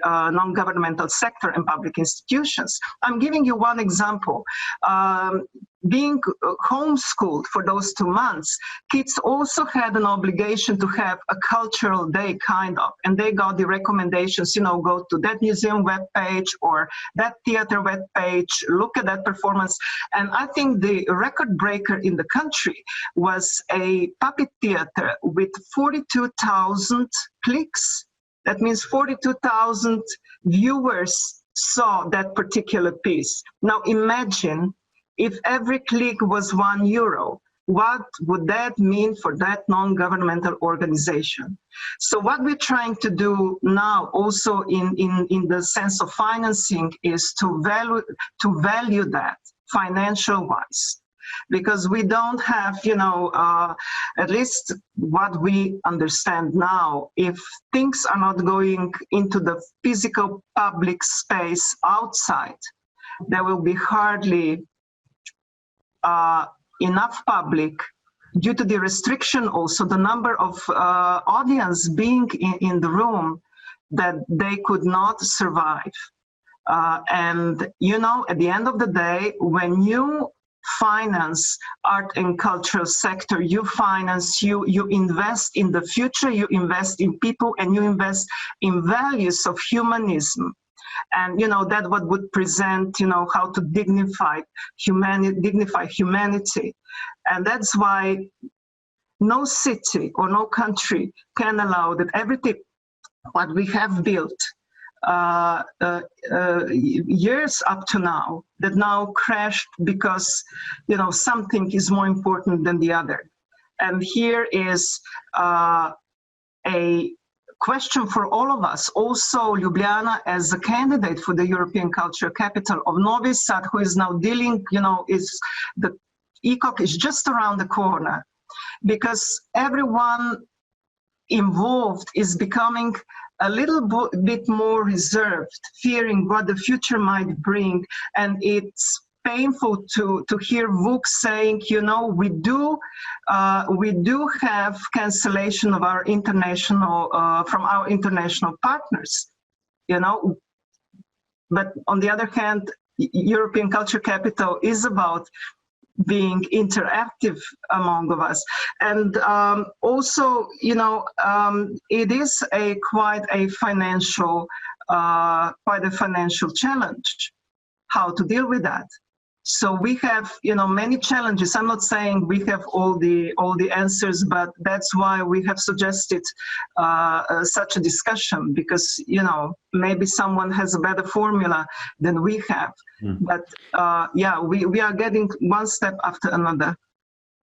non-governmental sector and public institutions. I'm giving you one example. Being homeschooled for those 2 months, kids also had an obligation to have a cultural day, kind of, and they got the recommendations, you know, go to that museum webpage or that theater webpage, look at that performance. And I think the record breaker in the country was a puppet theater with 42,000 clicks. That means 42,000 viewers saw that particular piece. Now imagine if every click was €1, what would that mean for that non-governmental organization? So what we're trying to do now also in the sense of financing is to value that financial-wise. Because we don't have, you know, at least what we understand now, if things are not going into the physical public space outside, there will be hardly enough public due to the restriction, also the number of audience being in the room, that they could not survive. And, you know, at the end of the day, when you finance art and cultural sector, you invest in the future, you invest in people, and you invest in values of humanism. And, you know, that what would present, you know, how to dignify humanity. And that's why no city or no country can allow that everything what we have built years up to now, that now crashed because, you know, something is more important than the other. And here is a question for all of us. Also, Ljubljana as a candidate for the European Cultural Capital of Novi Sad, who is now dealing, you know, the ECOC is just around the corner, because everyone involved is becoming a little bit more reserved, fearing what the future might bring. And it's painful to hear Vuk saying, you know, we do have cancellation of our international from our international partners. you know. But on the other hand, European Culture Capital is about being interactive among of us, and also, you know, it is quite a financial challenge how to deal with that. So we have, you know, many challenges. I'm not saying we have all the answers, but that's why we have suggested such a discussion, because, you know, maybe someone has a better formula than we have. But yeah, we are getting one step after another.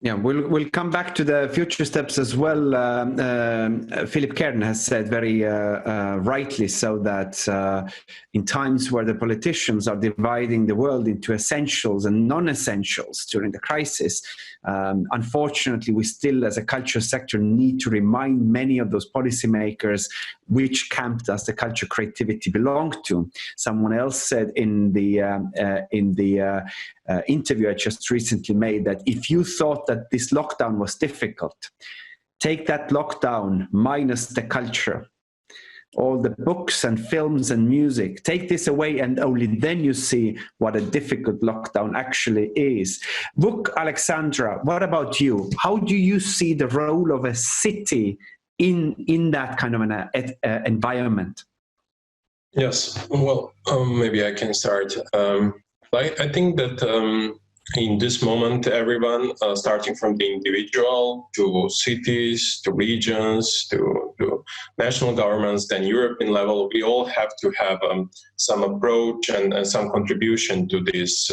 Yeah, we'll come back to the future steps as well. Philip Kern has said very rightly so that in times where the politicians are dividing the world into essentials and non-essentials during the crisis, unfortunately, we still, as a culture sector, need to remind many of those policymakers which camp does the culture creativity belong to. Someone else said in the interview I just recently made that if you thought that this lockdown was difficult, take that lockdown minus the culture, all the books and films and music, take this away, and only then you see what a difficult lockdown actually is. Vuk, Alexandra, what about you? How do you see the role of a city in that kind of an environment? Yes, well, maybe I can start. I think that in this moment, everyone, starting from the individual to cities, to regions, to national governments, then European level, we all have to have some approach and some contribution to this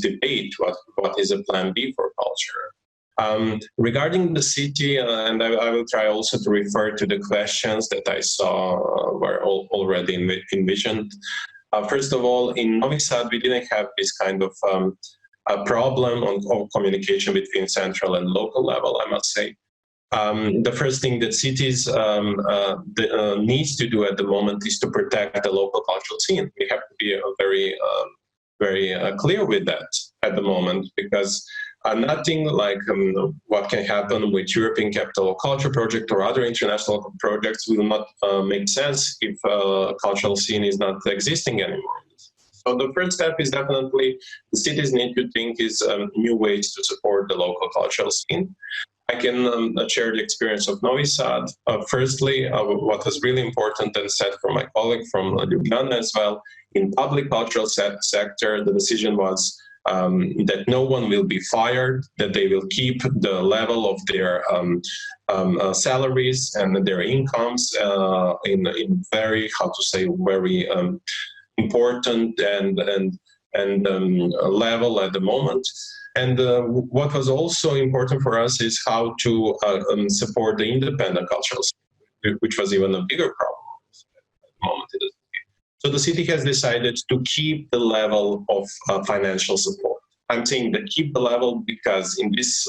debate. What is a plan B for culture? Regarding the city, and I will try also to refer to the questions that I saw were already envisioned. First of all, in Novi Sad, we didn't have this kind of a problem on communication between central and local level, I must say. The first thing that cities needs to do at the moment is to protect the local cultural scene. We have to be very clear with that at the moment, because nothing like what can happen with European Capital Culture Project or other international projects will not make sense if cultural scene is not existing anymore. So the first step is definitely the cities need to think is new ways to support the local cultural scene. I can share the experience of Novi Sad. Firstly, what was really important and said from my colleague from Ljubljana as well, in public cultural sector, the decision was that no one will be fired, that they will keep the level of their salaries and their incomes in very, very important and level at the moment. And what was also important for us is how to support the independent cultural scene, which was even a bigger problem at the moment. So the city has decided to keep the level of financial support. I'm saying that keep the level because in this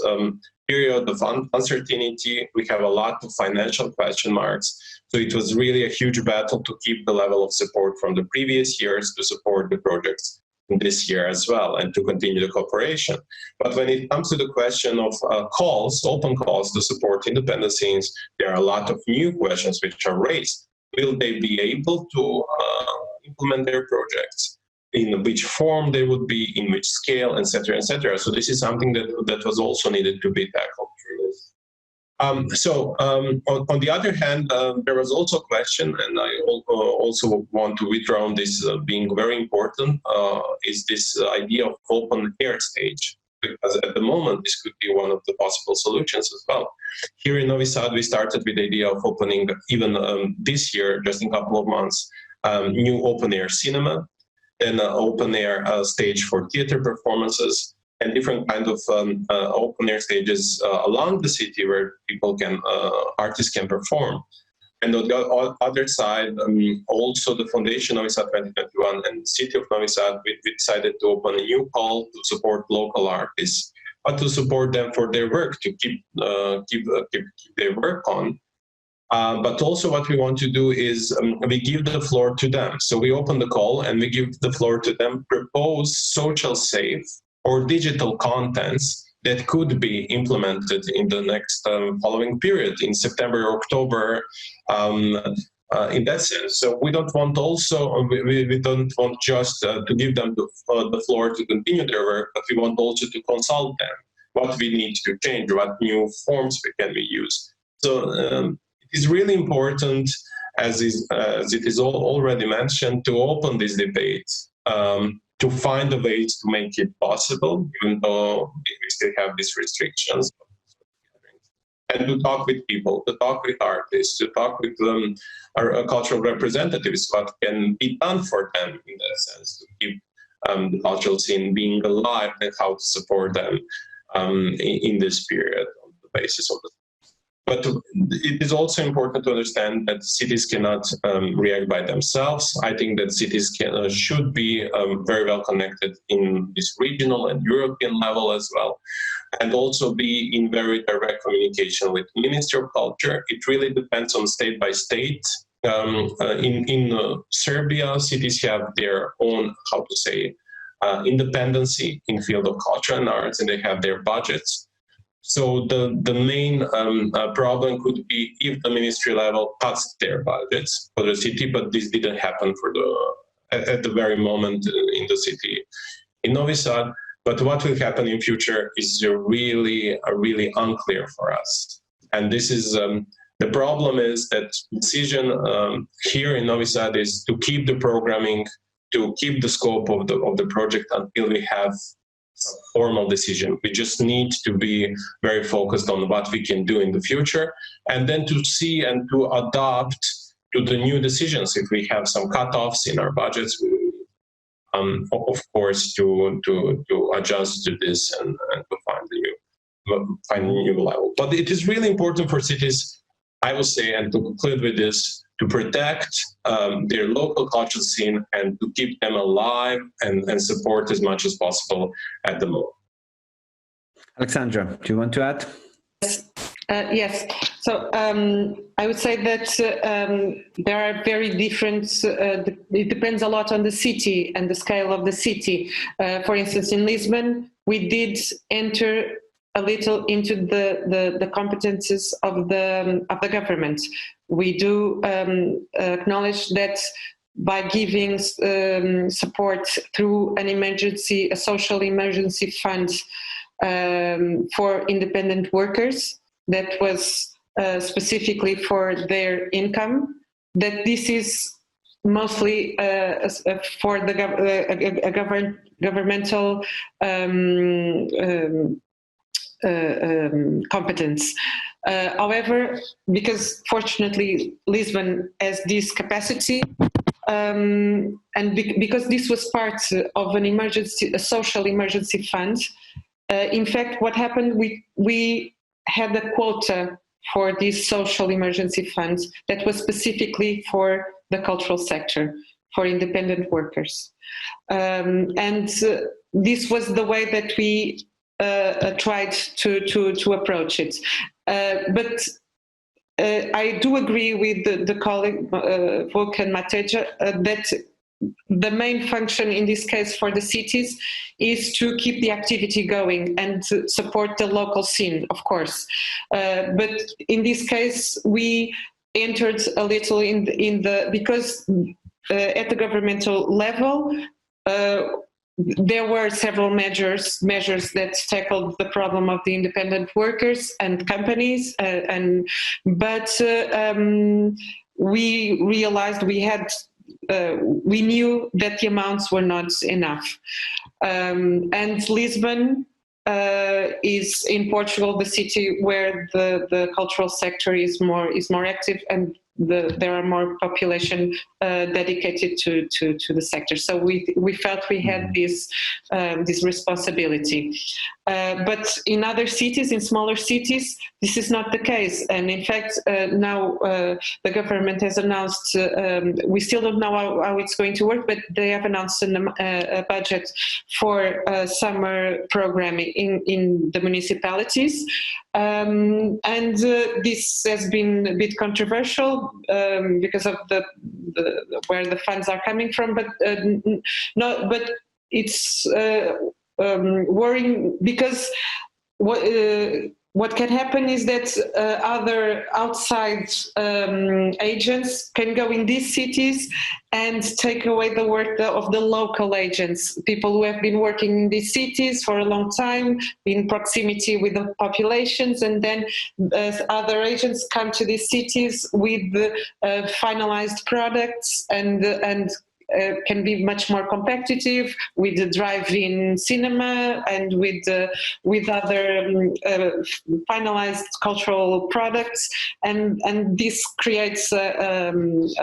period of uncertainty, we have a lot of financial question marks. So it was really a huge battle to keep the level of support from the previous years to support the projects in this year as well and to continue the cooperation. But when it comes to the question of calls, open calls to support independent scenes, there are a lot of new questions which are raised. Will they be able to implement their projects? In which form they would be, in which scale, etc., etc. So this is something that was also needed to be tackled through this. On the other hand, there was also a question, and I also want to withdraw on this being very important, is this idea of open air stage. Because at the moment, this could be one of the possible solutions as well. Here in Novi Sad, we started with the idea of opening, even this year, just in a couple of months, new open-air cinema, then an open-air stage for theater performances, and different kind of open-air stages along the city where people can, artists can perform. And on the other side, also the Foundation Novi Sad 2021 and City of Novi Sad, we decided to open a new call to support local artists, but to support them for their work, to keep their work on. But also what we want to do is we give the floor to them. So we open the call and we give the floor to them, propose social safe or digital contents that could be implemented in the next following period, in September, October, in that sense. So we don't want we don't want just to give them the floor to continue their work, but we want also to consult them what we need to change, what new forms can we use. So it is really important, as it is already mentioned, to open this debate, to find the ways to make it possible, even though we still have these restrictions. And to talk with people, to talk with artists, to talk with our cultural representatives, what can be done for them in that sense, to keep the cultural scene being alive and how to support them in this period on the basis of the. But it is also important to understand that cities cannot react by themselves. I think that cities should be very well connected in this regional and European level as well, and also be in very direct communication with the Ministry of Culture. It really depends on state by state. In Serbia, cities have their own, independency in field of culture and arts, and they have their budgets. So the main problem could be if the ministry level cuts their budgets for the city, but this didn't happen at the very moment in the city in Novi Sad. But what will happen in future is really unclear for us. And this is the problem is that decision here in Novi Sad is to keep the programming, to keep the scope of the project until we have a formal decision. We just need to be very focused on what we can do in the future, and then to see and to adapt to the new decisions. If we have some cutoffs in our budgets, of course, to adjust to this and to find a new level. But it is really important for cities, I will say, and to conclude with this, to protect their local cultural scene and to keep them alive and support as much as possible at the moment. Alexandra, do you want to add? Yes. So I would say that there are very different, it depends a lot on the city and the scale of the city. For instance, in Lisbon, we did enter a little into the competences of the government. We do acknowledge that by giving support through a social emergency fund for independent workers, that was specifically for their income, that this is mostly for the governmental competence. However, because fortunately Lisbon has this capacity, and because this was part of a social emergency fund, in fact, what happened, we had a quota for this social emergency fund that was specifically for the cultural sector, for independent workers. And this was the way that we tried to approach it. But I do agree with the colleague Vuk and Mateja that the main function in this case for the cities is to keep the activity going and to support the local scene, of course. But in this case, we entered a little because at the governmental level, there were several measures that tackled the problem of the independent workers and companies, but we realized we knew that the amounts were not enough. And Lisbon is in Portugal the city where the cultural sector is more active, and there are more population dedicated to the sector. So we felt we had this responsibility. But in other cities, in smaller cities, this is not the case. And in fact, now the government has announced, we still don't know how it's going to work, but they have announced a budget for summer programming in the municipalities. And this has been a bit controversial because of where the funds are coming from, but it's worrying because what can happen is that other outside agents can go in these cities and take away the work of the local agents, people who have been working in these cities for a long time, in proximity with the populations, and then other agents come to these cities with finalized products and can be much more competitive with the drive-in cinema and with other finalized cultural products, and this creates this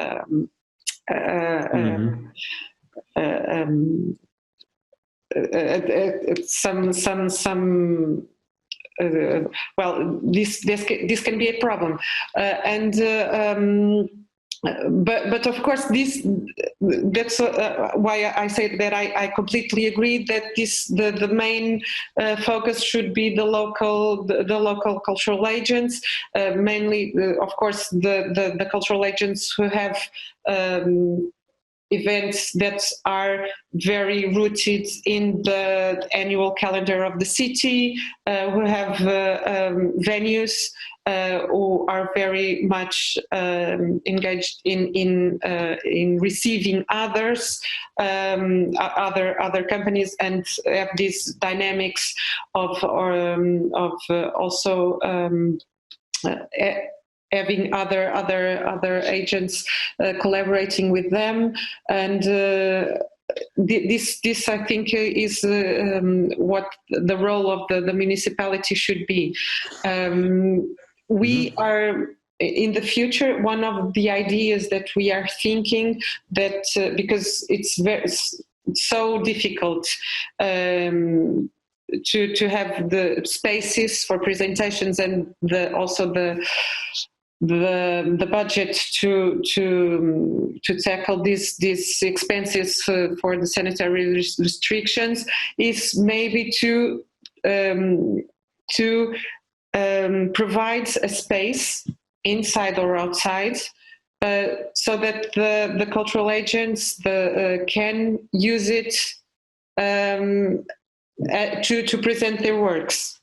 can be a problem, But of course, that's why I say that I completely agree that the main focus should be the local cultural agents, mainly, of course, the cultural agents who have events that are very rooted in the annual calendar of the city, who have venues, who are very much engaged in receiving others, other companies, and have these dynamics of also having other agents collaborating with them, and this I think is what the role of the municipality should be. We are in the future, one of the ideas that we are thinking that because it's so difficult to have the spaces for presentations and also the budget to tackle these expenses for the sanitary restrictions is maybe to provide a space inside or outside, so that the cultural agents can use it to present their works.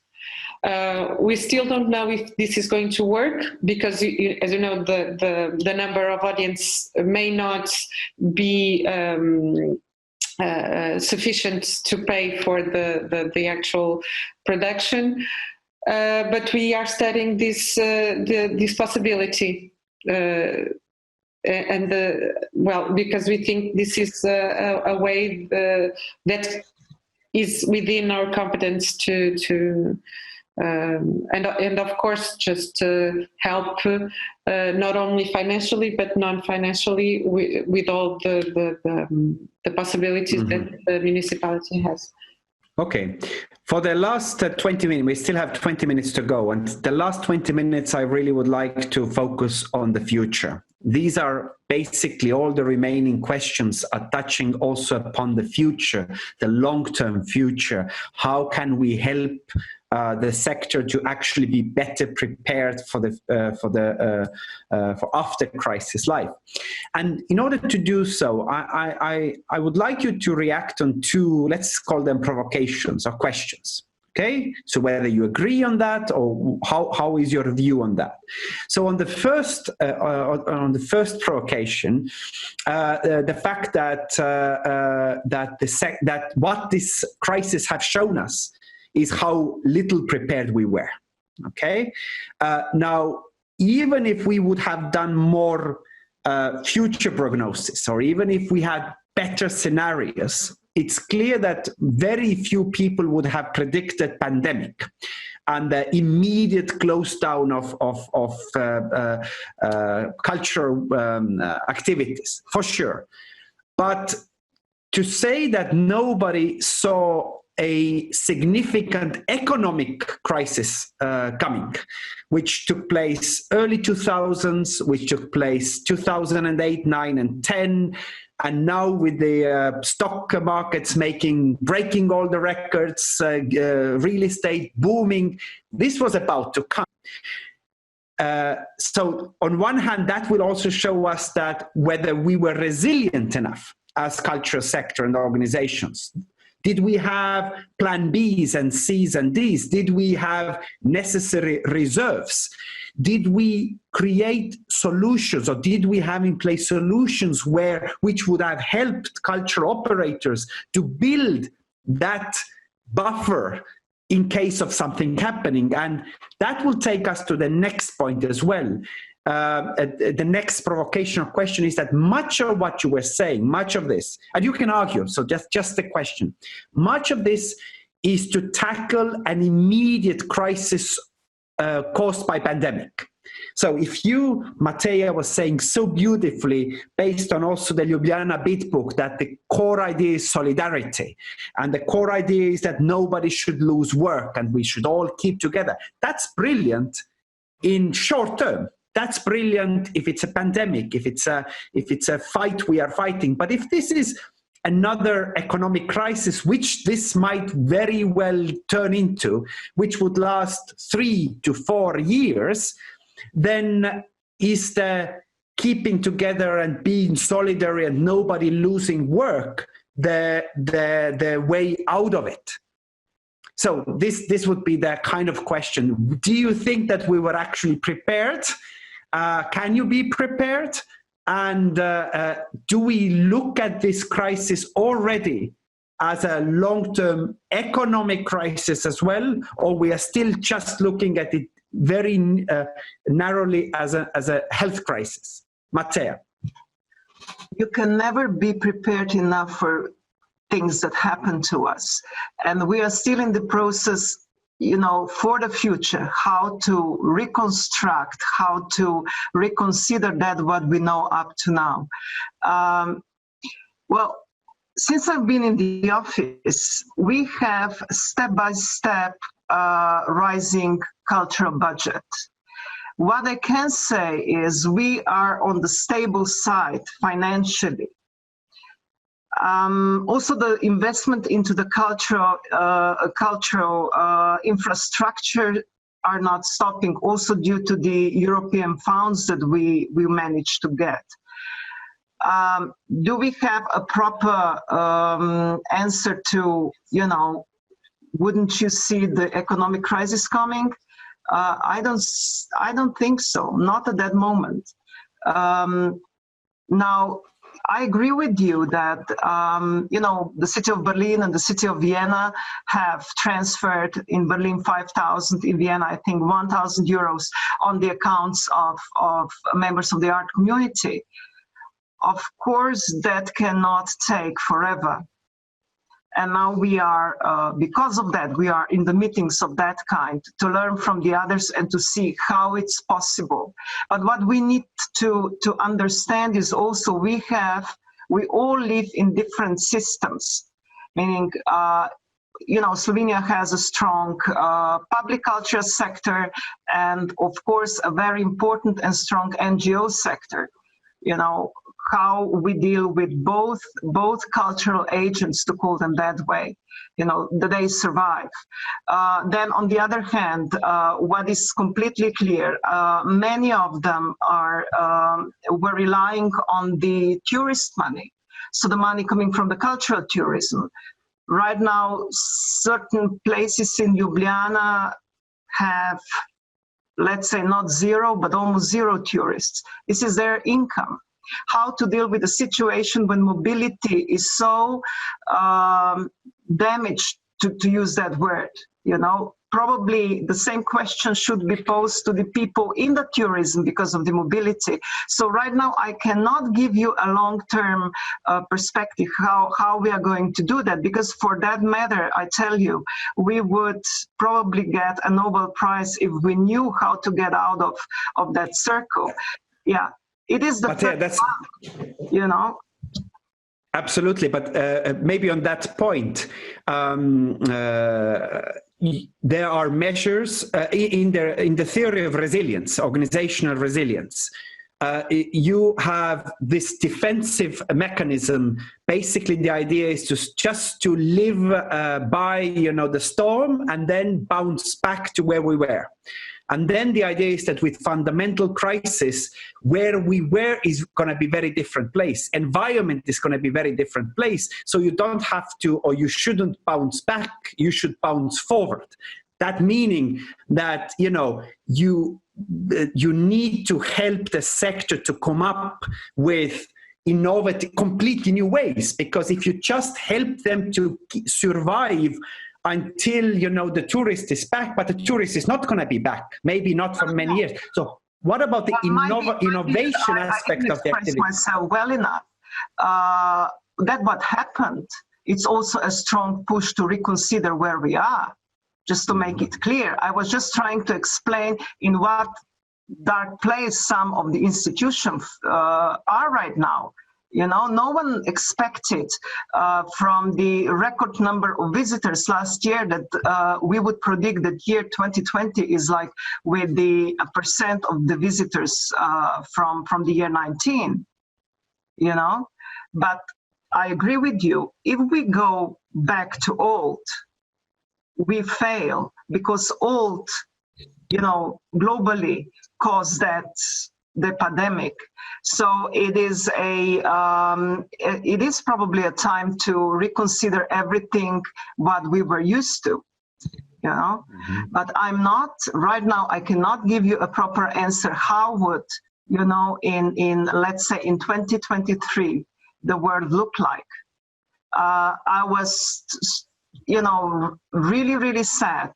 We still don't know if this is going to work because, as you know, the number of audience may not be sufficient to pay for the actual production. But we are studying this possibility, because we think this is a way that is within our competence to and of course just to help not only financially but non-financially with all the possibilities that the municipality has. Okay. For the last 20 minutes, we still have 20 minutes to go. And the last 20 minutes, I really would like to focus on the future. These are basically all the remaining questions are touching also upon the future, the long-term future. How can we help the sector to actually be better prepared for after crisis life? And in order to do so, I would like you to react on two, let's call them provocations or questions. Okay, so whether you agree on that or how is your view on that? So on the first provocation, the fact that what this crisis has shown us is how little prepared we were. Okay, now even if we would have done more future prognosis, or even if we had better scenarios, it's clear that very few people would have predicted pandemic and the immediate close down of cultural activities, for sure. But to say that nobody saw a significant economic crisis coming, which took place early 2000s, which took place 2008, 9, and 10, and now with the stock markets breaking all the records, real estate booming, this was about to come. So on one hand, that will also show us that whether we were resilient enough as cultural sector and organizations Did we have plan Bs and Cs and Ds? Did we have necessary reserves? Did we create solutions, or did we have in place solutions which would have helped cultural operators to build that buffer in case of something happening? And that will take us to the next point as well. The next provocational question is that much of what you were saying, much of this, and you can argue, so just the question, much of this is to tackle an immediate crisis caused by pandemic. So if you, Mateja, was saying so beautifully, based on also the Ljubljana Bit book, that the core idea is solidarity, and the core idea is that nobody should lose work and we should all keep together. That's brilliant in short term. That's brilliant if it's a pandemic, if it's a fight we are fighting. But if this is another economic crisis, which this might very well turn into, which would last 3 to 4 years, then is the keeping together and being solidary and nobody losing work the way out of it? So this would be the kind of question. Do you think that we were actually prepared? Can you be prepared? And do we look at this crisis already as a long-term economic crisis as well, or we are still just looking at it very narrowly as a health crisis? Mateja. You can never be prepared enough for things that happen to us. And we are still in the process, for the future, how to reconstruct, how to reconsider that what we know up to now. Well, since I've been in the office, we have step-by-step rising cultural budget. What I can say is we are on the stable side financially. Also, the investment into the cultural infrastructure are not stopping, also due to the European funds that we managed to get. Do we have a proper answer to, wouldn't you see the economic crisis coming? I don't think so, not at that moment. Now, I agree with you that, the city of Berlin and the city of Vienna have transferred, in Berlin 5,000, in Vienna I think 1,000 euros on the accounts of members of the art community. Of course, that cannot take forever. And now we are, because of that, we are in the meetings of that kind to learn from the others and to see how it's possible. But what we need to understand is also we all live in different systems, meaning, Slovenia has a strong public culture sector and, of course, a very important and strong NGO sector. How we deal with both cultural agents, to call them that way, that they survive. Then on the other hand, what is completely clear, many of them were relying on the tourist money. So the money coming from the cultural tourism. Right now, certain places in Ljubljana have, let's say not zero, but almost zero tourists. This is their income. How to deal with a situation when mobility is so damaged, to use that word, Probably the same question should be posed to the people in the tourism because of the mobility. So right now I cannot give you a long-term perspective how we are going to do that, because for that matter, I tell you, we would probably get a Nobel Prize if we knew how to get out of that circle. Yeah. It is the first one, Absolutely, but maybe on that point, there are measures in the theory of resilience, organizational resilience. you have this defensive mechanism. Basically, the idea is just to live by, the storm and then bounce back to where we were. And then the idea is that with fundamental crisis, where we were is going to be very different place. Environment is going to be very different place. So you don't have to, or you shouldn't bounce back. You should bounce forward. That meaning that, you need to help the sector to come up with innovative, completely new ways. Because if you just help them to survive until, the tourist is back, but the tourist is not going to be back, maybe not for many years. So what about the innovation aspect of the activity? Myself well enough. That what happened, it's also a strong push to reconsider where we are, just to make it clear. I was just trying to explain in what dark place some of the institutions are right now. No one expected from the record number of visitors last year that we would predict that year 2020 is like with the percent of the visitors from the year 19, But I agree with you. If we go back to old, we fail because old, globally caused the pandemic. So it is probably a time to reconsider everything what we were used to, But I'm not right now. I cannot give you a proper answer. How would in let's say in 2023 the world look like? I was really, really sad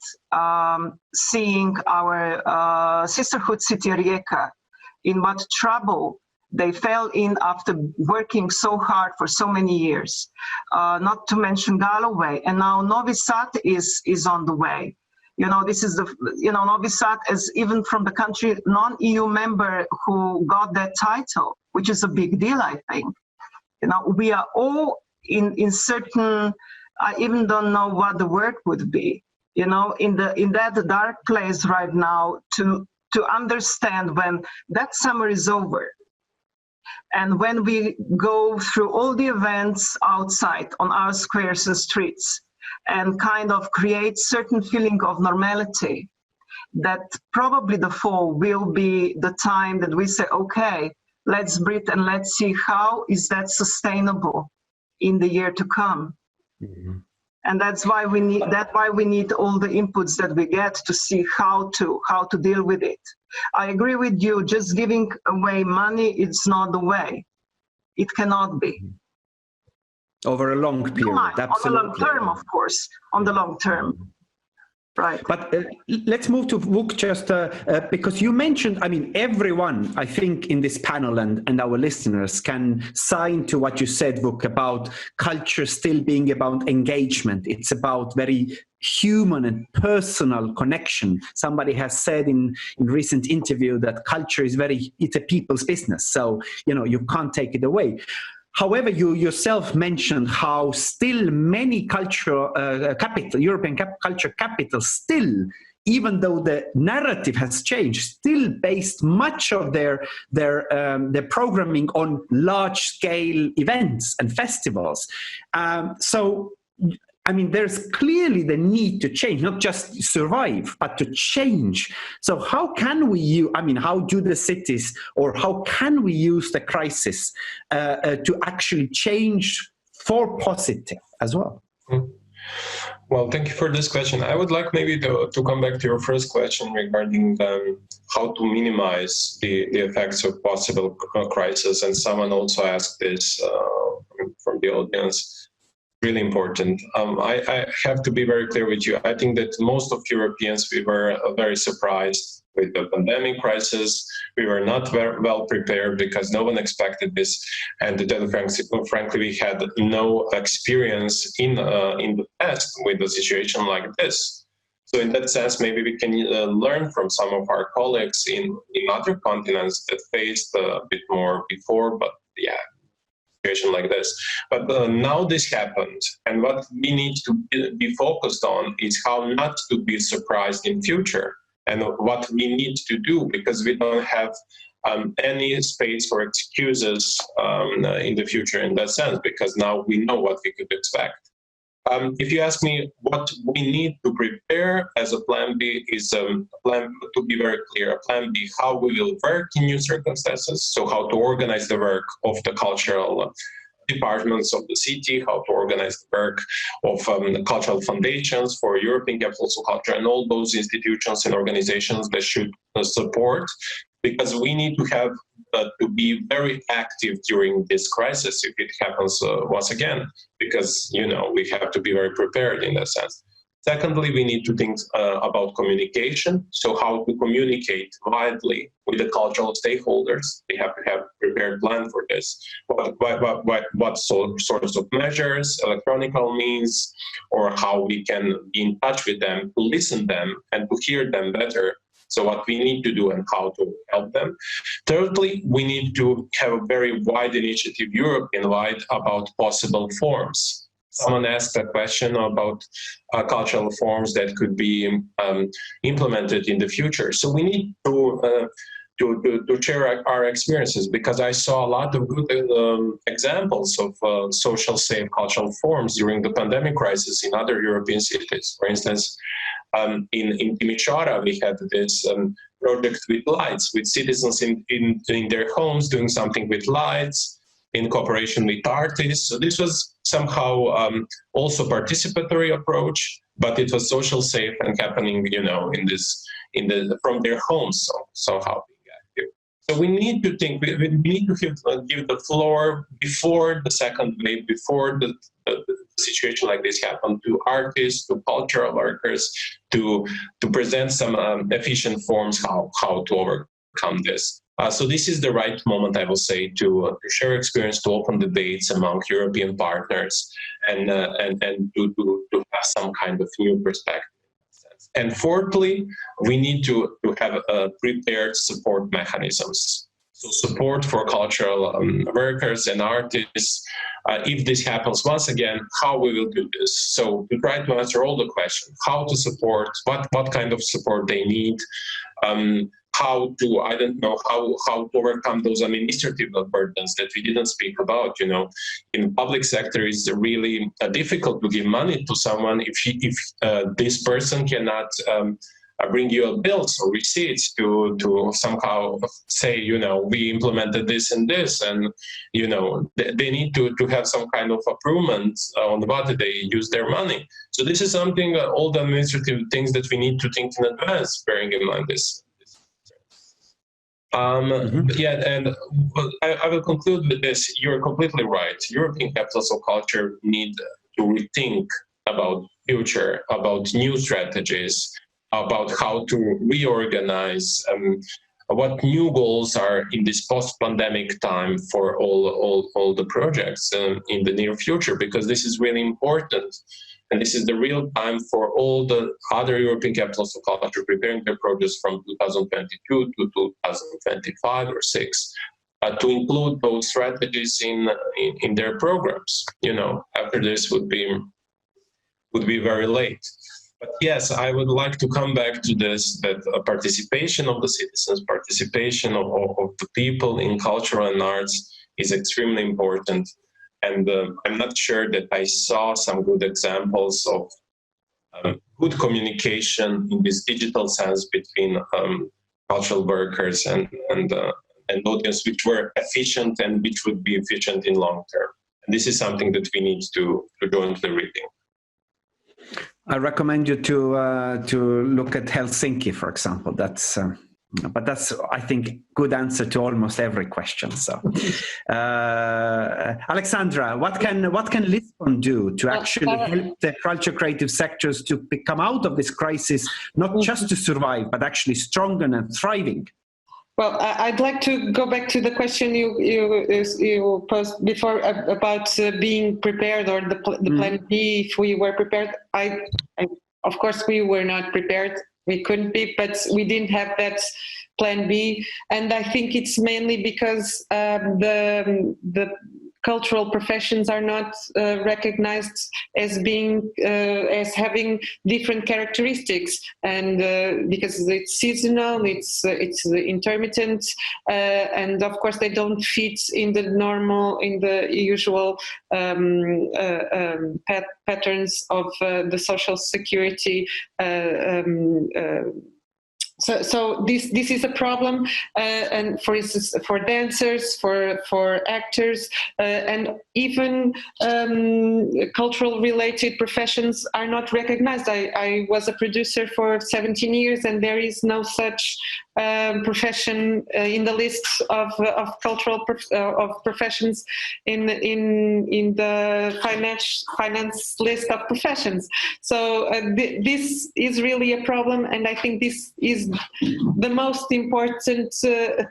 seeing our sisterhood city Rijeka, in what trouble they fell in after working so hard for so many years, not to mention Galloway. And now Novi Sad is on the way. This is Novi Sad is even from the country, non-EU member who got that title, which is a big deal, I think. We are all in certain, I even don't know what the word would be, in that dark place right now to understand when that summer is over. And when we go through all the events outside on our squares and streets and kind of create certain feeling of normality, that probably the fall will be the time that we say, okay, let's breathe and let's see how is that sustainable in the year to come. Mm-hmm. And that's why we need all the inputs that we get to see how to deal with it. I agree with you. Just giving away money, it's not the way. It cannot be. Over a long period, absolutely. On the long term, of course. On the long term. Right. But let's move to Vuk just because you mentioned, everyone, I think, in this panel and our listeners can sign to what you said, Vuk, about culture still being about engagement. It's about very human and personal connection. Somebody has said in recent interview that culture is it's a people's business. So, you can't take it away. However, you yourself mentioned how still many European culture capitals still, even though the narrative has changed, still based much of their programming on large-scale events and festivals. There's clearly the need to change, not just survive, but to change. So how can we how do the cities, or how can we use the crisis to actually change for positive as well? Well, thank you for this question. I would like maybe to come back to your first question regarding how to minimize the effects of possible crisis. And someone also asked this from the audience. Really important. I have to be very clear with you. I think that most of Europeans, we were very surprised with the pandemic crisis. We were not very well prepared because no one expected this. And to tell you frankly, we had no experience in the past with a situation like this. So in that sense, maybe we can learn from some of our colleagues in other continents that faced a bit more before, but yeah, situation like this. But now this happened, and what we need to be focused on is how not to be surprised in future, and what we need to do, because we don't have any space for excuses in the future in that sense, because now we know what we could expect. If you ask me what we need to prepare as a plan B is a plan, to be very clear, a plan B, how we will work in new circumstances. So how to organize the work of the cultural departments of the city, how to organize the work of cultural foundations for European capitals of culture and all those institutions and organizations that should support, because we need to have to be very active during this crisis if it happens once again, because, you know, we have to be very prepared in that sense. Secondly, we need to think about communication. So how to communicate widely with the cultural stakeholders. We have to have a prepared plan for this. What sorts of measures, electronic means, or how we can be in touch with them, to listen them and to hear them better. So what we need to do and how to help them. Thirdly, we need to have a very wide initiative, European-wide, about possible forms. Someone asked a question about cultural forms that could be implemented in the future. So we need to share our experiences, because I saw a lot of good examples of social safe cultural forms during the pandemic crisis in other European cities. For instance, in Timisoara, we had this project with lights, with citizens in their homes doing something with lights in cooperation with artists. So this was somehow also participatory approach, but it was social safe and happening, you know, from their homes. So how being active. So we need to think. We need to give the floor before the second wave, before the situation like this happened, to artists, to cultural workers, to present some efficient forms how to overcome this. So this is the right moment, I will say, to share experience, to open debates among European partners, and to have some kind of new perspective. And fourthly, we need to have prepared support mechanisms. So support for cultural workers and artists. If this happens once again, how we will do this. So to try to answer all the questions, how to support, what kind of support they need, how to, I don't know, how to overcome those administrative burdens that we didn't speak about. You know, in public sector, it's really difficult to give money to someone if this person cannot bring you a bills or receipts to somehow say, you know, we implemented this and this, and, you know, they need to have some kind of approval on what they use their money. So this is something, all the administrative things that we need to think in advance, bearing in mind this. Yeah, and I will conclude with this. You're completely right. European capitals of culture need to rethink about future, about new strategies, about how to reorganize, what new goals are in this post-pandemic time for all the projects in the near future, because this is really important. And this is the real time for all the other European capitals of culture preparing their projects from 2022 to 2025 or 6 to include those strategies in their programs. You know, after this would be very late. But yes, I would like to come back to this, that participation of the citizens, participation of the people in cultural and arts is extremely important. And I'm not sure that I saw some good examples of good communication in this digital sense between cultural workers and audience, which were efficient and which would be efficient in long term. And this is something that we need to jointly rethink. I recommend you to look at Helsinki, for example. But that's, I think, good answer to almost every question. So, Alexandra, what can Lisbon do to actually help the culture creative sectors to come out of this crisis, not just to survive, but actually stronger and thriving? Well, I'd like to go back to the question you posed before about being prepared, or the plan B, if we were prepared. Of course, we were not prepared. We couldn't be, but we didn't have that plan B. And I think it's mainly because the cultural professions are not recognized as being as having different characteristics, and because it's seasonal, it's intermittent, and of course they don't fit in the usual patterns of the social security. So this is a problem, and for instance, for dancers, for actors, and even cultural related professions are not recognized. I was a producer for 17 years, and there is no such profession in the list of cultural professions in the finance list of professions. So this is really a problem, and I think this is the most important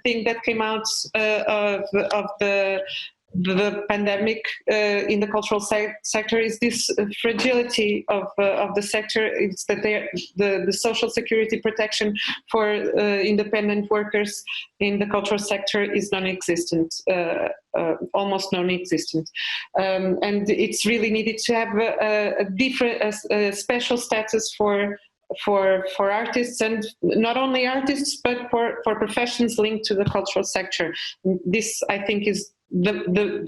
thing that came out of the pandemic in the cultural sector, is this fragility of the sector. It's that the social security protection for independent workers in the cultural sector is non-existent, almost non-existent, and it's really needed to have a special status for artists, and not only artists, but for professions linked to the cultural sector. This, I think, is the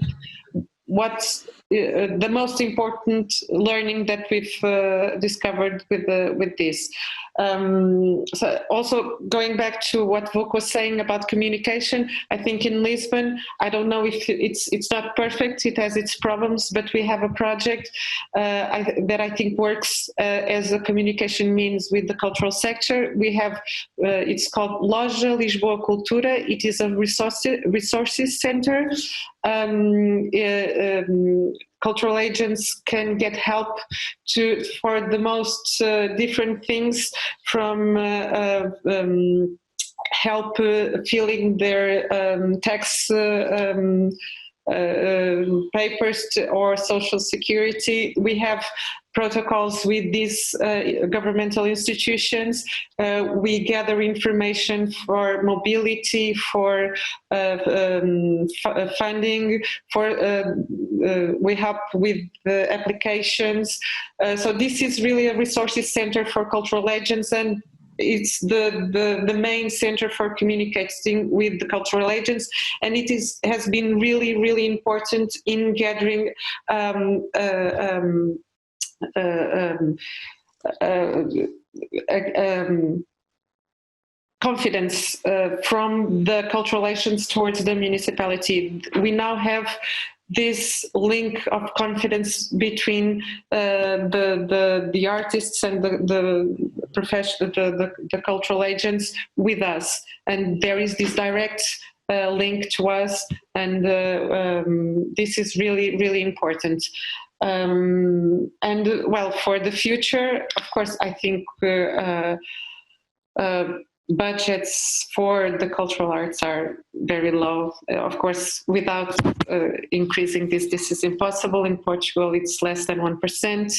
most important learning that we've discovered with this. So also going back to what Vuk was saying about communication, I think in Lisbon, I don't know if it's not perfect, it has its problems, but we have a project that I think works as a communication means with the cultural sector. We have, it's called Loja Lisboa Cultura. It is a resources center. Cultural agents can get help for the most different things, from help filling their tax papers or social security. We have protocols with these governmental institutions. We gather information for mobility, for funding, we help with the applications. So this is really a resources center for cultural agents, and it's the main center for communicating with the cultural agents, and it has been really, really important in gathering confidence from the cultural agents towards the municipality. We now have this link of confidence between the artists and the cultural agents with us, and there is this direct link to us, and this is really, really important. And well, for the future, of course, I think budgets for the cultural arts are very low. Of course, without increasing this is impossible. In Portugal, it's less than 1%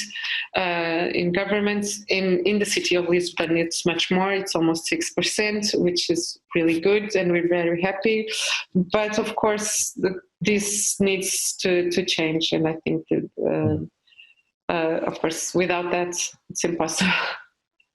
in governments. In the city of Lisbon, it's much more. It's almost 6%, which is really good, and we're very happy. But of course, this needs to change, and I think that, of course, without that, it's impossible.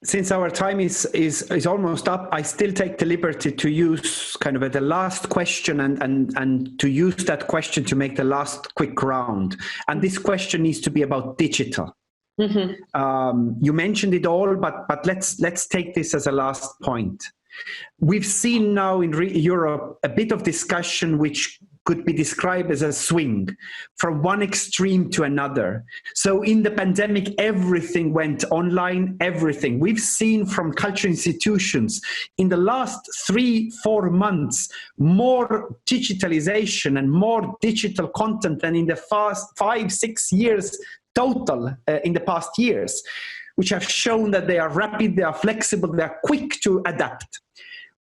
Since our time is almost up, I still take the liberty to use kind of the last question and to use that question to make the last quick round. And this question needs to be about digital. Mm-hmm. You mentioned it all, but let's take this as a last point. We've seen now in Europe a bit of discussion which could be described as a swing from one extreme to another. So in the pandemic, everything went online, everything. We've seen from cultural institutions in the last 3-4 months, more digitalization and more digital content than in the past 5-6 years total in the past years, which have shown that they are rapid, they are flexible, they are quick to adapt.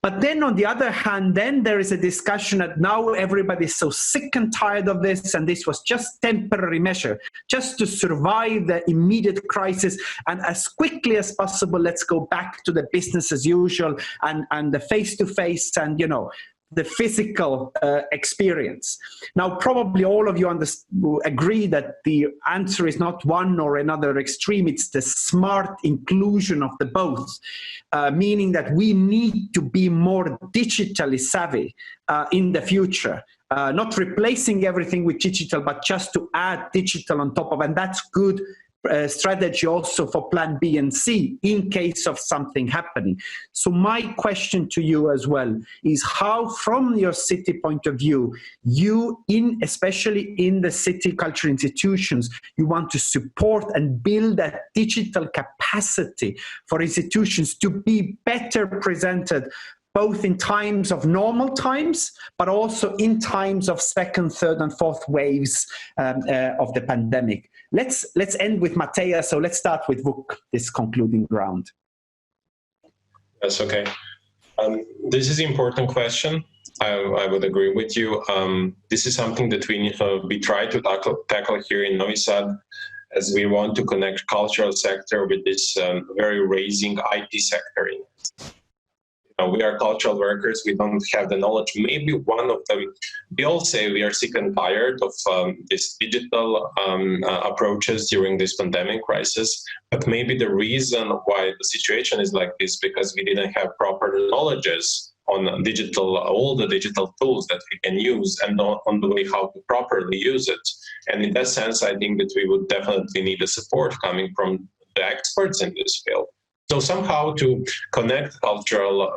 But then on the other hand, then there is a discussion that now everybody is so sick and tired of this, and this was just temporary measure, just to survive the immediate crisis, and as quickly as possible, let's go back to the business as usual and the face-to-face and, you know, the physical experience. Now, probably all of you agree that the answer is not one or another extreme. It's the smart inclusion of the both, meaning that we need to be more digitally savvy in the future. Not replacing everything with digital, but just to add digital on top of, and that's good strategy also for plan B and C in case of something happening. So my question to you as well is how, from your city point of view, you, especially in the city cultural institutions, you want to support and build that digital capacity for institutions to be better presented, both in times of normal times, but also in times of second, third, and fourth waves of the pandemic. Let's end with Mateja. So let's start with Vuk, this concluding round. Yes, okay. This is an important question. I would agree with you. This is something that we try to tackle here in Novi Sad, as we want to connect cultural sector with this very rising IT sector. We are cultural workers, we don't have the knowledge. Maybe one of them, we all say we are sick and tired of these digital approaches during this pandemic crisis, but maybe the reason why the situation is like this, because we didn't have proper knowledges on digital, all the digital tools that we can use, and on the way how to properly use it. And in that sense, I think that we would definitely need the support coming from the experts in this field. So somehow to connect cultural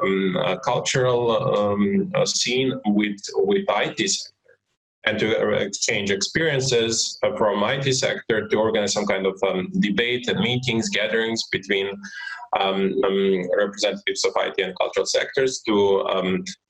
scene with IT sector, and to exchange experiences from IT sector, to organize some kind of debate and meetings, gatherings between representatives of IT and cultural sectors, to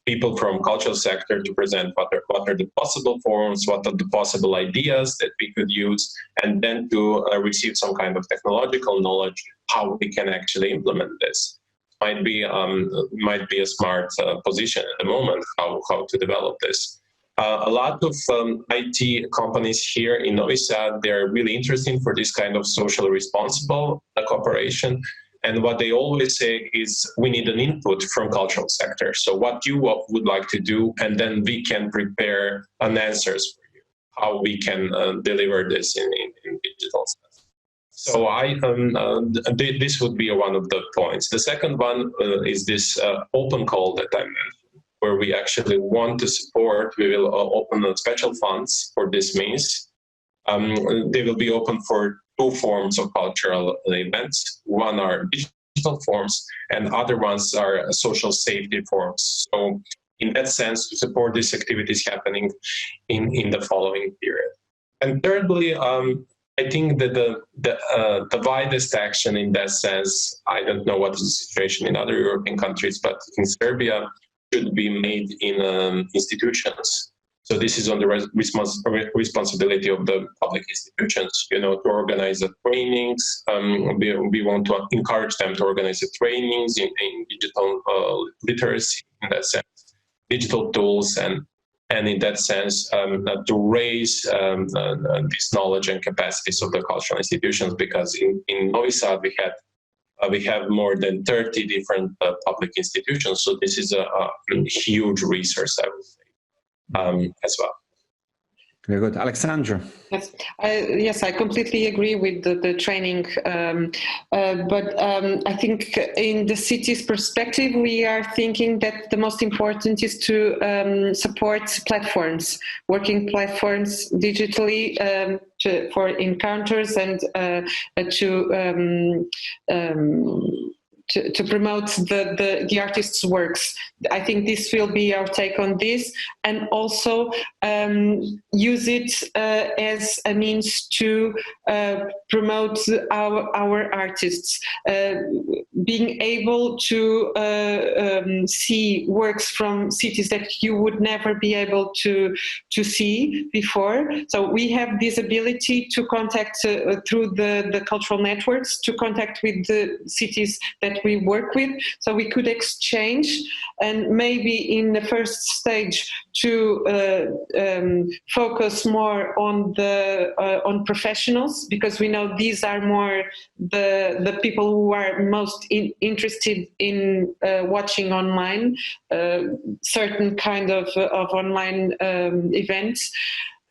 people from cultural sector to present what are the possible forms, what are the possible ideas that we could use, and then to receive some kind of technological knowledge how we can actually implement this. Might be a smart position at the moment how to develop this. A lot of IT companies here in Novi Sad, they're really interested for this kind of socially responsible cooperation. And what they always say is, we need an input from cultural sector. So what you would like to do, and then we can prepare an answers for you, how we can deliver this in digital sense. So this would be one of the points. The second one is this open call that I mentioned, where we actually want to support. We will open special funds for this means. They will be open for two forms of cultural events. One are digital forms, and other ones are social safety forms. So in that sense, to support these activities happening in the following period. And thirdly, I think that the widest action in that sense, I don't know what is the situation in other European countries, but in Serbia, should be made in institutions. So this is on the responsibility of the public institutions, to organize the trainings. We want to encourage them to organize the trainings in digital literacy, in that sense, digital tools, and in that sense, to raise this knowledge and capacities of the cultural institutions, because in Novi Sad we have more than 30 different public institutions. So this is a huge resource, I would say. As well. Very good. Alexandra. Yes, I completely agree with the training. But I think in the city's perspective, we are thinking that the most important is to support platforms, working platforms digitally for encounters and to promote the artist's works. I think this will be our take on this, and also use it as a means to promote our artists. Being able to see works from cities that you would never be able to see before. So we have this ability to contact through the cultural networks, to contact with the cities that that we work with, so we could exchange, and maybe in the first stage to focus more on on professionals, because we know these are more the people who are most interested in watching online certain kind of online events,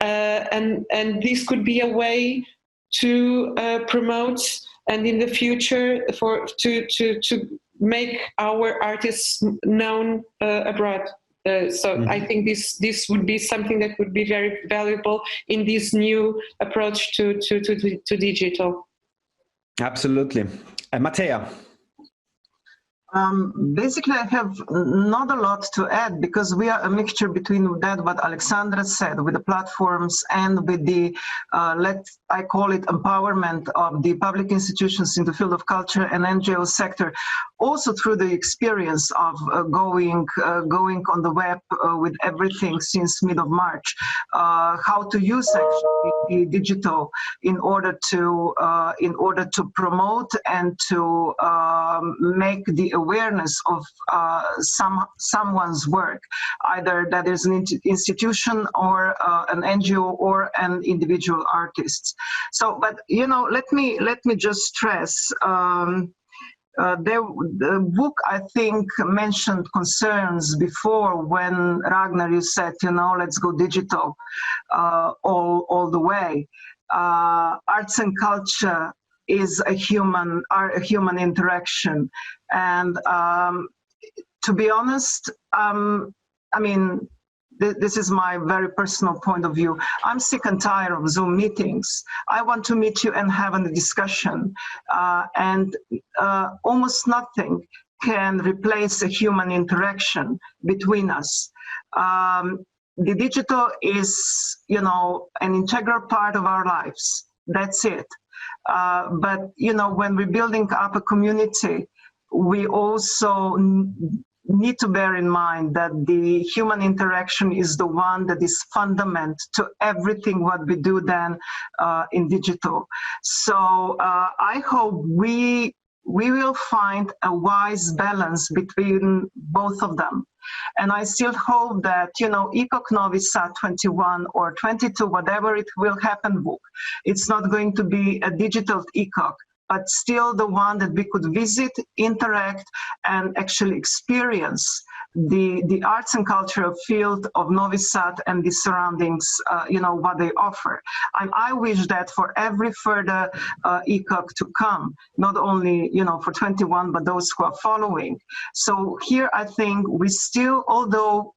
and this could be a way to promote, and in the future to make our artists known abroad. I think this would be something that would be very valuable in this new approach to digital. Absolutely. Mateja. Basically, I have not a lot to add, because we are a mixture between that what Alexandra said, with the platforms and with the, I call it empowerment of the public institutions in the field of culture and NGO sector, also through the experience of going on the web with everything since mid of March, how to use actually digital in order to promote and to make the awareness of someone's work, either that is an institution or an NGO or an individual artist. So, but let me just stress. The book, I think, mentioned concerns before when Ragnar, you said, let's go digital all the way. Arts and culture is a human interaction, and to be honest, this is my very personal point of view. I'm sick and tired of Zoom meetings. I want to meet you and have a discussion, and almost nothing can replace a human interaction between us. The digital is, an integral part of our lives. That's it. But when we're building up a community, we also need to bear in mind that the human interaction is the one that is fundamental to everything what we do then in digital. So I hope we will find a wise balance between both of them. And I still hope that, ECOC Novi Sad 21 or 22, whatever it will happen, book, it's not going to be a digital ECOC, but still the one that we could visit, interact, and actually experience the arts and cultural field of Novi Sad and the surroundings, what they offer. And I wish that for every further ECOC to come, not only, for 21, but those who are following. So here I think we still, although,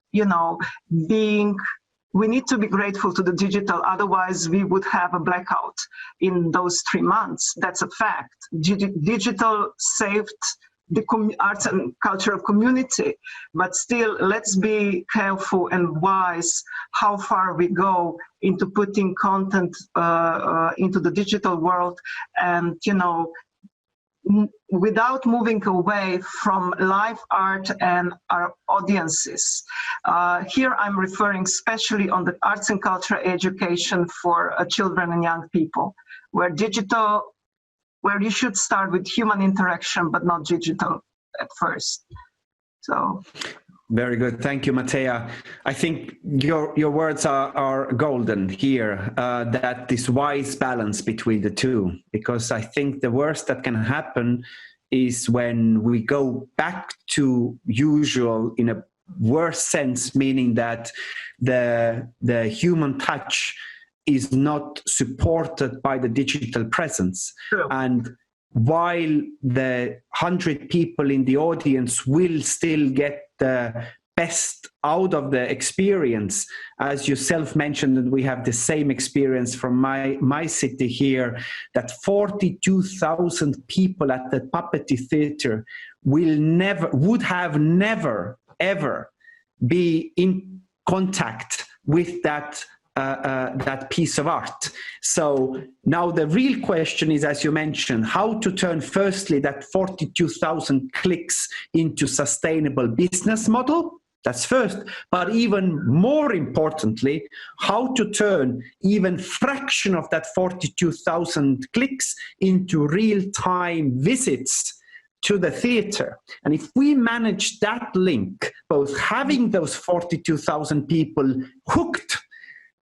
we need to be grateful to the digital, otherwise we would have a blackout in those 3 months. That's a fact. Digital saved the arts and cultural community, but still let's be careful and wise how far we go into putting content into the digital world, and without moving away from live art and our audiences. Here I'm referring especially on the arts and culture education for children and young people, where you should start with human interaction, but not digital at first. So. Very good. Thank you, Mateja. I think your words are golden here, that this wise balance between the two, because I think the worst that can happen is when we go back to usual in a worse sense, meaning that the human touch is not supported by the digital presence. True. And while the 100 people in the audience will still get the best out of the experience, as you self-mentioned, and we have the same experience from my city here, that 42,000 people at the Puppety Theatre would have never, ever be in contact with that piece of art. So now the real question is, as you mentioned, how to turn firstly that 42,000 clicks into sustainable business model. That's first, but even more importantly, how to turn even fraction of that 42,000 clicks into real-time visits to the theater. And if we manage that link, both having those 42,000 people hooked,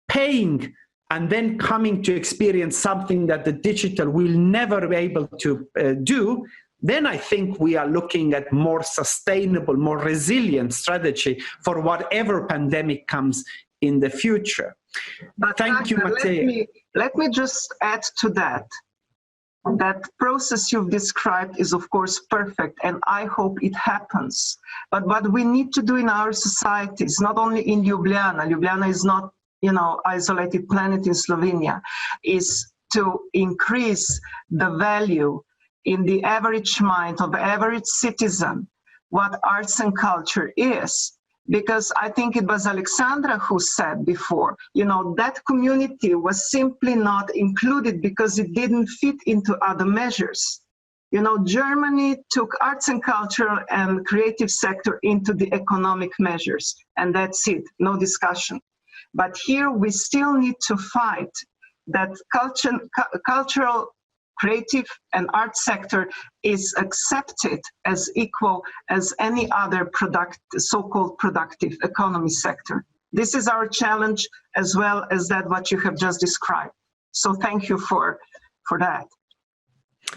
paying, and then coming to experience something that the digital will never be able to do, then I think we are looking at more sustainable, more resilient strategy for whatever pandemic comes in the future. But thank you, Mateja. Let me just add to that. That process you've described is, of course, perfect, and I hope it happens. But what we need to do in our societies, not only in Ljubljana, Ljubljana is not, isolated planet in Slovenia, is to increase the value in the average mind of the average citizen what arts and culture is. Because I think it was Alexandra who said before, that community was simply not included because it didn't fit into other measures. Germany took arts and culture and creative sector into the economic measures, and that's it, no discussion. But here we still need to fight that cultural, creative and art sector is accepted as equal as any other so-called productive economy sector. This is our challenge as well as that what you have just described. So thank you for that.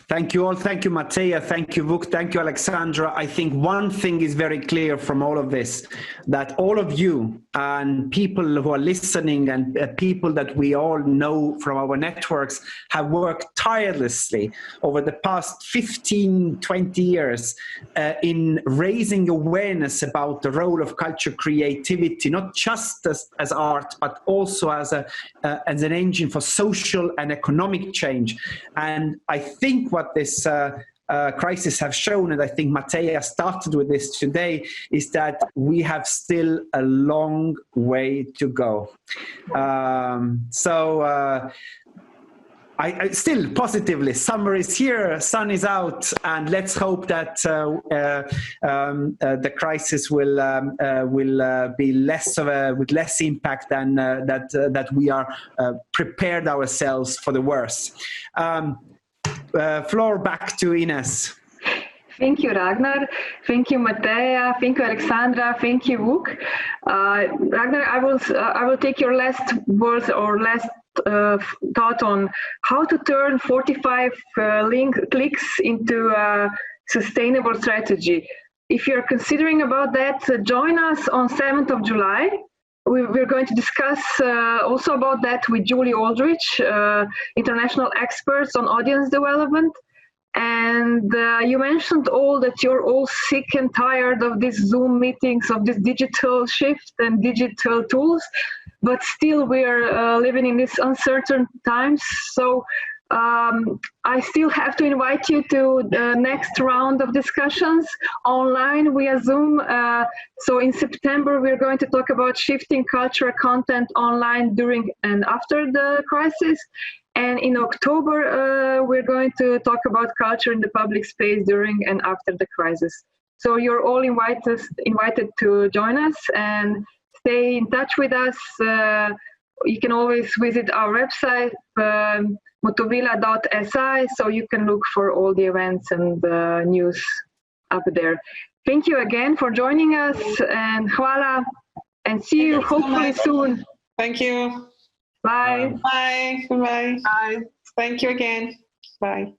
Thank you all. Thank you, Mateja. Thank you, Vuk. Thank you, Alexandra. I think one thing is very clear from all of this, that all of you and people who are listening and people that we all know from our networks have worked tirelessly over the past 15, 20 years in raising awareness about the role of culture creativity, not just as art, but also as an engine for social and economic change. And I think what this crisis have shown, and I think Mateja started with this today, is that we have still a long way to go. I still positively, summer is here, sun is out, and let's hope that the crisis will be less with less impact than that we are prepared ourselves for the worst. Floor back to Ines. Thank you, Ragnar. Thank you, Mateja. Thank you, Alexandra. Thank you, Vuk. Ragnar, I will take your last words or last thought on how to turn 45 clicks into a sustainable strategy. If you're considering about that, join us on 7th of July. We're going to discuss also about that with Julie Aldrich, international experts on audience development. And you mentioned all that you're all sick and tired of these Zoom meetings, of this digital shift and digital tools, but still we're living in these uncertain times. So I still have to invite you to the next round of discussions online via Zoom. So in September, we're going to talk about shifting cultural content online during and after the crisis. And in October, we're going to talk about culture in the public space during and after the crisis. So you're all invited to join us and stay in touch with us. You can always visit our website, motovila.si, so you can look for all the events and the news up there. Thank you again for joining us, and hvala, and see you hopefully soon. Thank you. Bye. Bye. Bye. Bye. Thank you again. Bye.